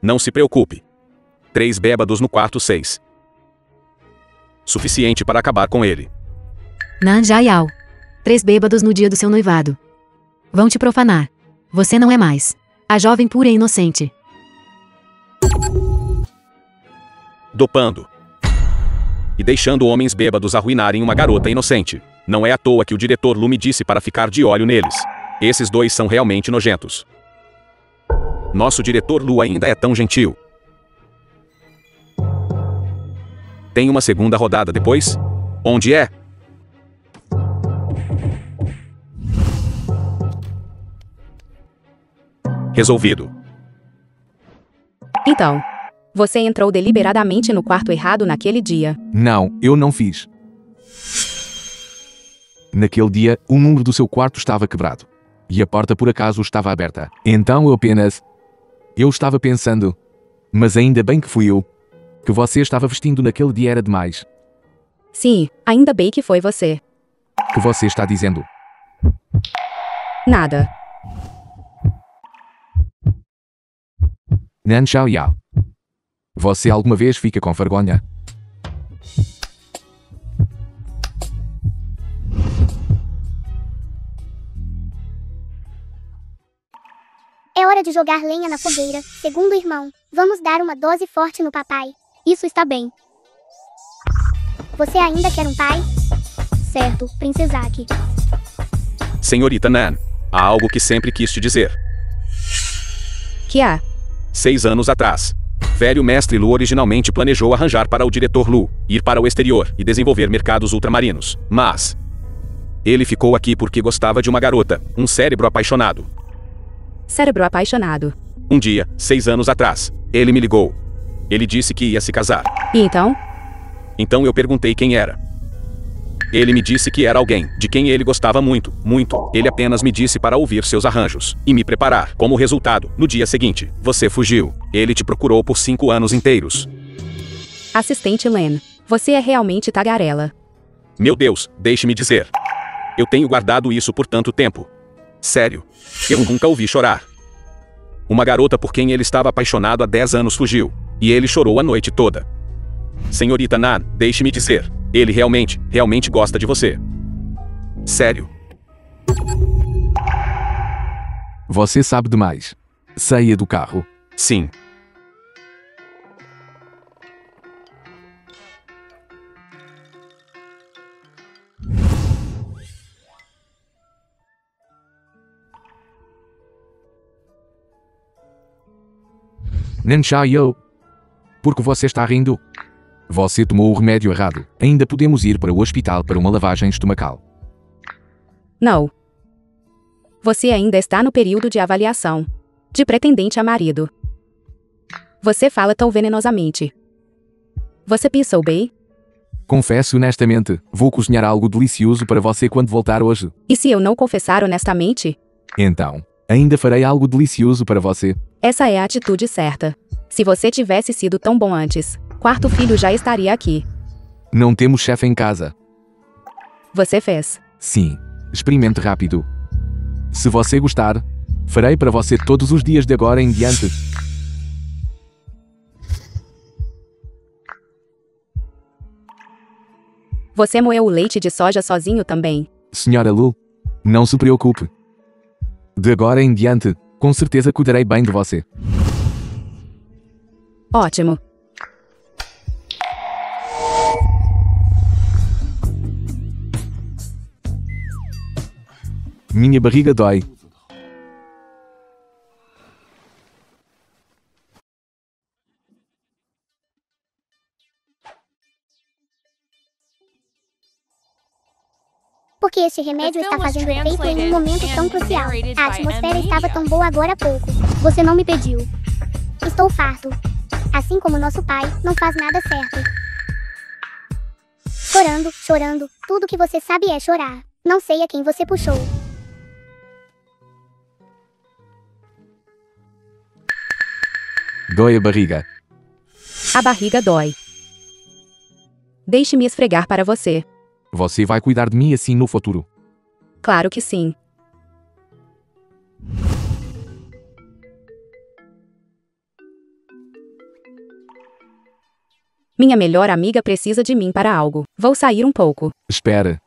Não se preocupe. 3 bêbados no quarto 6. Suficiente para acabar com ele. Nan Jaiao. 3 bêbados no dia do seu noivado. Vão te profanar. Você não é mais a jovem pura e inocente. Dopando. E deixando homens bêbados arruinarem uma garota inocente. Não é à toa que o diretor Lu me disse para ficar de olho neles. Esses dois são realmente nojentos. Nosso diretor Lu ainda é tão gentil. Tem uma segunda rodada depois? Onde é? Resolvido. Então, você entrou deliberadamente no quarto errado naquele dia. Não, eu não fiz. Naquele dia, o número do seu quarto estava quebrado. E a porta por acaso estava aberta. Então eu estava pensando. Mas ainda bem que fui eu. Que você estava vestindo naquele dia era demais. Sim, ainda bem que foi você. Que você está dizendo? Nada. Nan Xiao Yao. Você alguma vez fica com vergonha? É hora de jogar lenha na fogueira, segundo irmão. Vamos dar uma dose forte no papai. Isso está bem. Você ainda quer um pai? Certo, Princesaki. Senhorita Nan, há algo que sempre quis te dizer. Que há? 6 anos atrás, velho mestre Lu originalmente planejou arranjar para o diretor Lu ir para o exterior e desenvolver mercados ultramarinos. Mas ele ficou aqui porque gostava de uma garota, um cérebro apaixonado. Cérebro apaixonado. Um dia, 6 anos atrás, ele me ligou. Ele disse que ia se casar. E então? Então eu perguntei quem era. Ele me disse que era alguém de quem ele gostava muito, muito. Ele apenas me disse para ouvir seus arranjos e me preparar. Como resultado, no dia seguinte, você fugiu. Ele te procurou por 5 anos inteiros. Assistente Len, você é realmente tagarela. Meu Deus, deixe-me dizer. Eu tenho guardado isso por tanto tempo. Sério, eu nunca ouvi chorar. Uma garota por quem ele estava apaixonado há 10 anos fugiu. E ele chorou a noite toda. Senhorita Nan, deixe-me dizer. Ele realmente gosta de você. Sério. Você sabe demais. Saia do carro. Sim. Nanchayo. Por que você está rindo? Você tomou o remédio errado. Ainda podemos ir para o hospital para uma lavagem estomacal. Não. Você ainda está no período de avaliação. De pretendente a marido. Você fala tão venenosamente. Você pensou bem? Confesso honestamente, vou cozinhar algo delicioso para você quando voltar hoje. E se eu não confessar honestamente? Então, ainda farei algo delicioso para você. Essa é a atitude certa. Se você tivesse sido tão bom antes, quarto filho já estaria aqui. Não temos chefe em casa. Você fez. Sim. Experimente rápido. Se você gostar, farei para você todos os dias de agora em diante. Você moeu o leite de soja sozinho também? Senhora Lu, não se preocupe. De agora em diante, com certeza cuidarei bem de você. Ótimo. Minha barriga dói. Porque este remédio está fazendo efeito em um momento tão crucial. A atmosfera estava tão boa agora há pouco. Você não me pediu. Estou farto. Assim como nosso pai, não faz nada certo. Chorando, tudo que você sabe é chorar. Não sei a quem você puxou. Dói a barriga. A barriga dói. Deixe-me esfregar para você. Você vai cuidar de mim assim no futuro? Claro que sim. Minha melhor amiga precisa de mim para algo. Vou sair um pouco. Espera.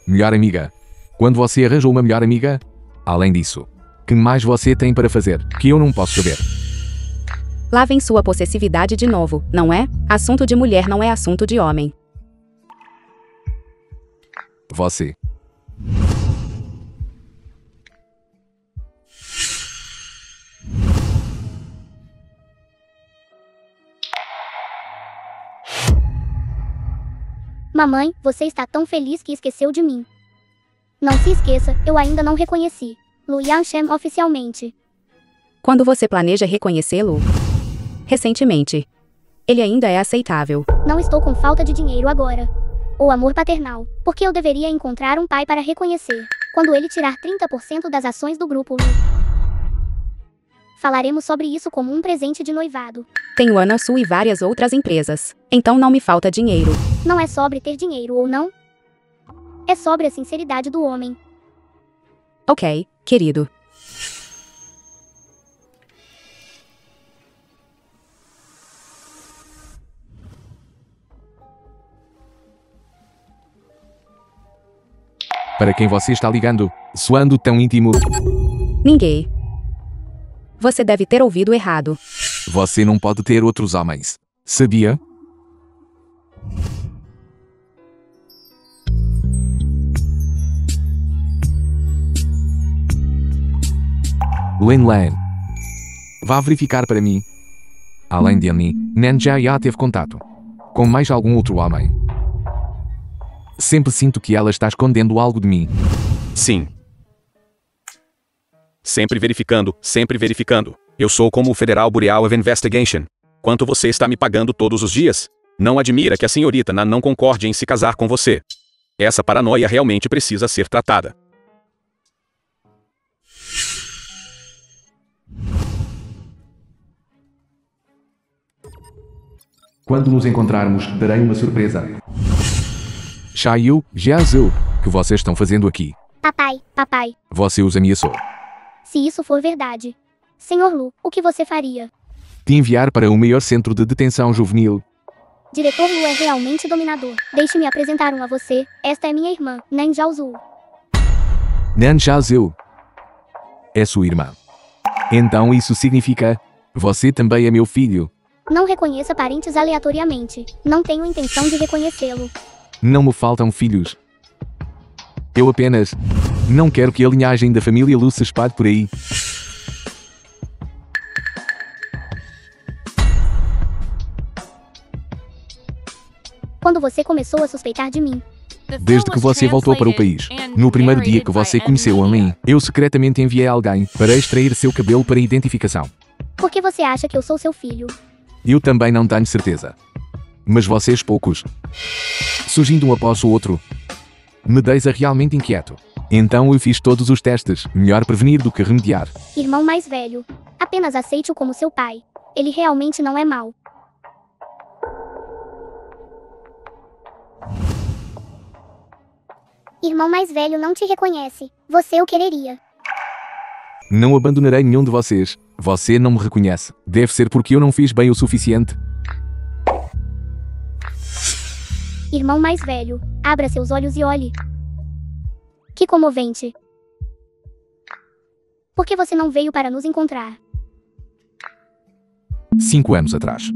Melhor amiga. Quando você arranjou uma melhor amiga? Além disso, que mais você tem para fazer, que eu não posso saber? Lá vem sua possessividade de novo, não é? Assunto de mulher não é assunto de homem. Você. Mamãe, você está tão feliz que esqueceu de mim. Não se esqueça, eu ainda não reconheci Lu Yanshen oficialmente. Quando você planeja reconhecê-lo? Recentemente. Ele ainda é aceitável. Não estou com falta de dinheiro agora. Ou amor paternal. Porque eu deveria encontrar um pai para reconhecer. Quando ele tirar 30% das ações do grupo Lu. Falaremos sobre isso como um presente de noivado. Tenho Anasul e várias outras empresas. Então não me falta dinheiro. Não é sobre ter dinheiro ou não. É sobre a sinceridade do homem. Ok, querido. Para quem você está ligando, soando tão íntimo? Ninguém. Você deve ter ouvido errado. Você não pode ter outros homens. Sabia? Len Lan. Vá verificar para mim. Além de Annie, Nan já teve contato com mais algum outro homem. Sempre sinto que ela está escondendo algo de mim. Sim. Sempre verificando, sempre verificando. Eu sou como o Federal Bureau of Investigation. Quanto você está me pagando todos os dias? Não admira que a senhorita Nan não concorde em se casar com você. Essa paranoia realmente precisa ser tratada. Quando nos encontrarmos, darei uma surpresa. Xiaoyu, Jiazhu, que vocês estão fazendo aqui? Papai, Você os ameaçou. se isso for verdade. Senhor Lu, o que você faria? Te enviar para o maior centro de detenção juvenil. Diretor Lu é realmente dominador. Deixe-me apresentar a você. Esta é minha irmã, Nan Zhaozhu. Nan Zhaozhu. É sua irmã. Então isso significa... Você também é meu filho. Não reconheça parentes aleatoriamente. Não tenho intenção de reconhecê-lo. Não me faltam filhos. Eu apenas... Não quero que a linhagem da família Lu se espalhe por aí. Quando você começou a suspeitar de mim? Desde que você voltou para o país. No primeiro dia que você conheceu a Lin, eu secretamente enviei alguém para extrair seu cabelo para identificação. Por que você acha que eu sou seu filho? Eu também não tenho certeza. Mas vocês poucos, surgindo um após o outro, me deixa realmente inquieto. Então eu fiz todos os testes. Melhor prevenir do que remediar. Irmão mais velho. Apenas aceite-o como seu pai. Ele realmente não é mau. Irmão mais velho não te reconhece. Você o quereria. Não abandonarei nenhum de vocês. Você não me reconhece. Deve ser porque eu não fiz bem o suficiente. Irmão mais velho, abra seus olhos e olhe. Que comovente. Por que você não veio para nos encontrar? 5 anos atrás.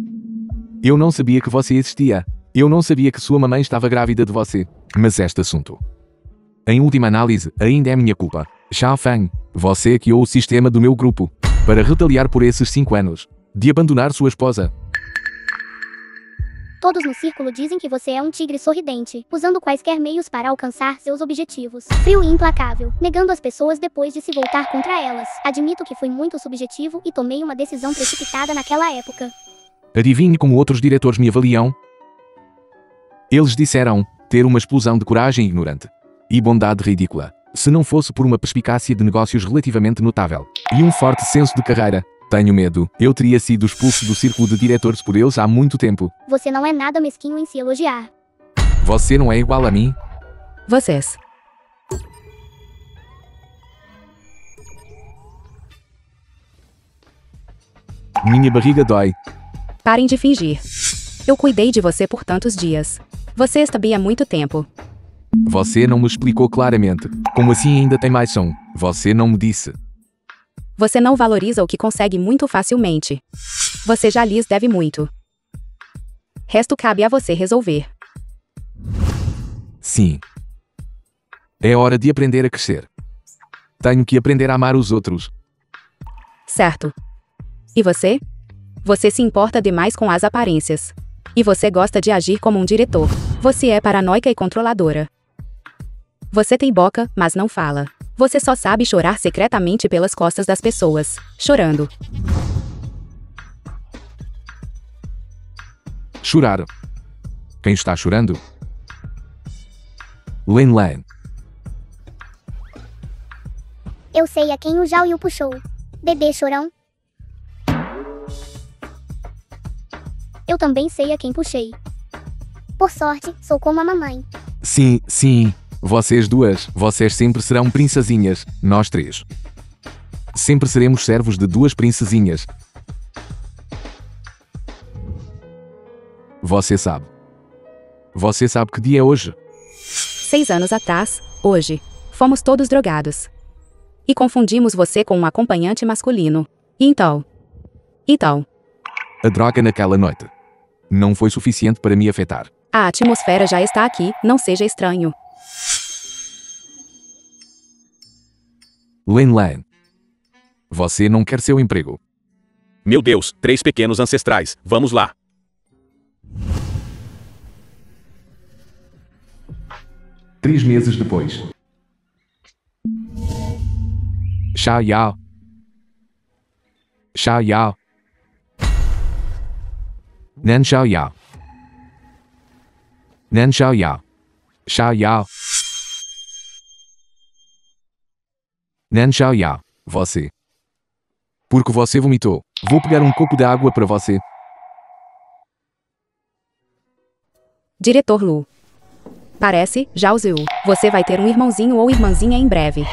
Eu não sabia que você existia. Eu não sabia que sua mamãe estava grávida de você. Mas este assunto, em última análise, ainda é minha culpa. Xiao Feng, você criou o sistema do meu grupo para retaliar por esses 5 anos de abandonar sua esposa. Todos no círculo dizem que você é um tigre sorridente, usando quaisquer meios para alcançar seus objetivos. Frio e implacável, negando as pessoas depois de se voltar contra elas. Admito que fui muito subjetivo e tomei uma decisão precipitada naquela época. Adivinhe como outros diretores me avaliam? Eles disseram ter uma explosão de coragem ignorante e bondade ridícula, se não fosse por uma perspicácia de negócios relativamente notável e um forte senso de carreira. Tenho medo. Eu teria sido expulso do círculo de diretores por eles há muito tempo. Você não é nada mesquinho em se elogiar. Você não é igual a mim? Vocês. Minha barriga dói. Parem de fingir. Eu cuidei de você por tantos dias. Você estava há muito tempo. Você não me explicou claramente. Como assim ainda tem mais som? Você não me disse. Você não valoriza o que consegue muito facilmente. Você já lhes deve muito. Resto cabe a você resolver. Sim. É hora de aprender a crescer. Tenho que aprender a amar os outros. Certo. E você? Você se importa demais com as aparências. E você gosta de agir como um diretor. Você é paranoica e controladora. Você tem boca, mas não fala. Você só sabe chorar secretamente pelas costas das pessoas, chorando. Chorar. Quem está chorando? Lin Lan. Eu sei a quem o Zhao Yu puxou. Bebê chorão. Eu também sei a quem puxei. Por sorte, sou como a mamãe. Sim, sim. Vocês duas, vocês sempre serão princesinhas. Nós 3. Sempre seremos servos de 2 princesinhas. Você sabe. Você sabe que dia é hoje? 6 anos atrás, hoje, fomos todos drogados. E confundimos você com um acompanhante masculino. Então. A droga naquela noite não foi suficiente para me afetar. A atmosfera já está aqui, não seja estranho. Lin Lan. Você não quer seu emprego. Meu Deus, 3 pequenos ancestrais, vamos lá. Três meses depois. Xiao Yao. Xiao Yao. Nan Xiao Yao. Nan Xiao Yao. Xiao Yao. Nan Xiao Yao. Você. Porque você vomitou. Vou pegar um copo de água para você. Diretor Lu. Parece, Zhaozhu, você vai ter um irmãozinho ou irmãzinha em breve.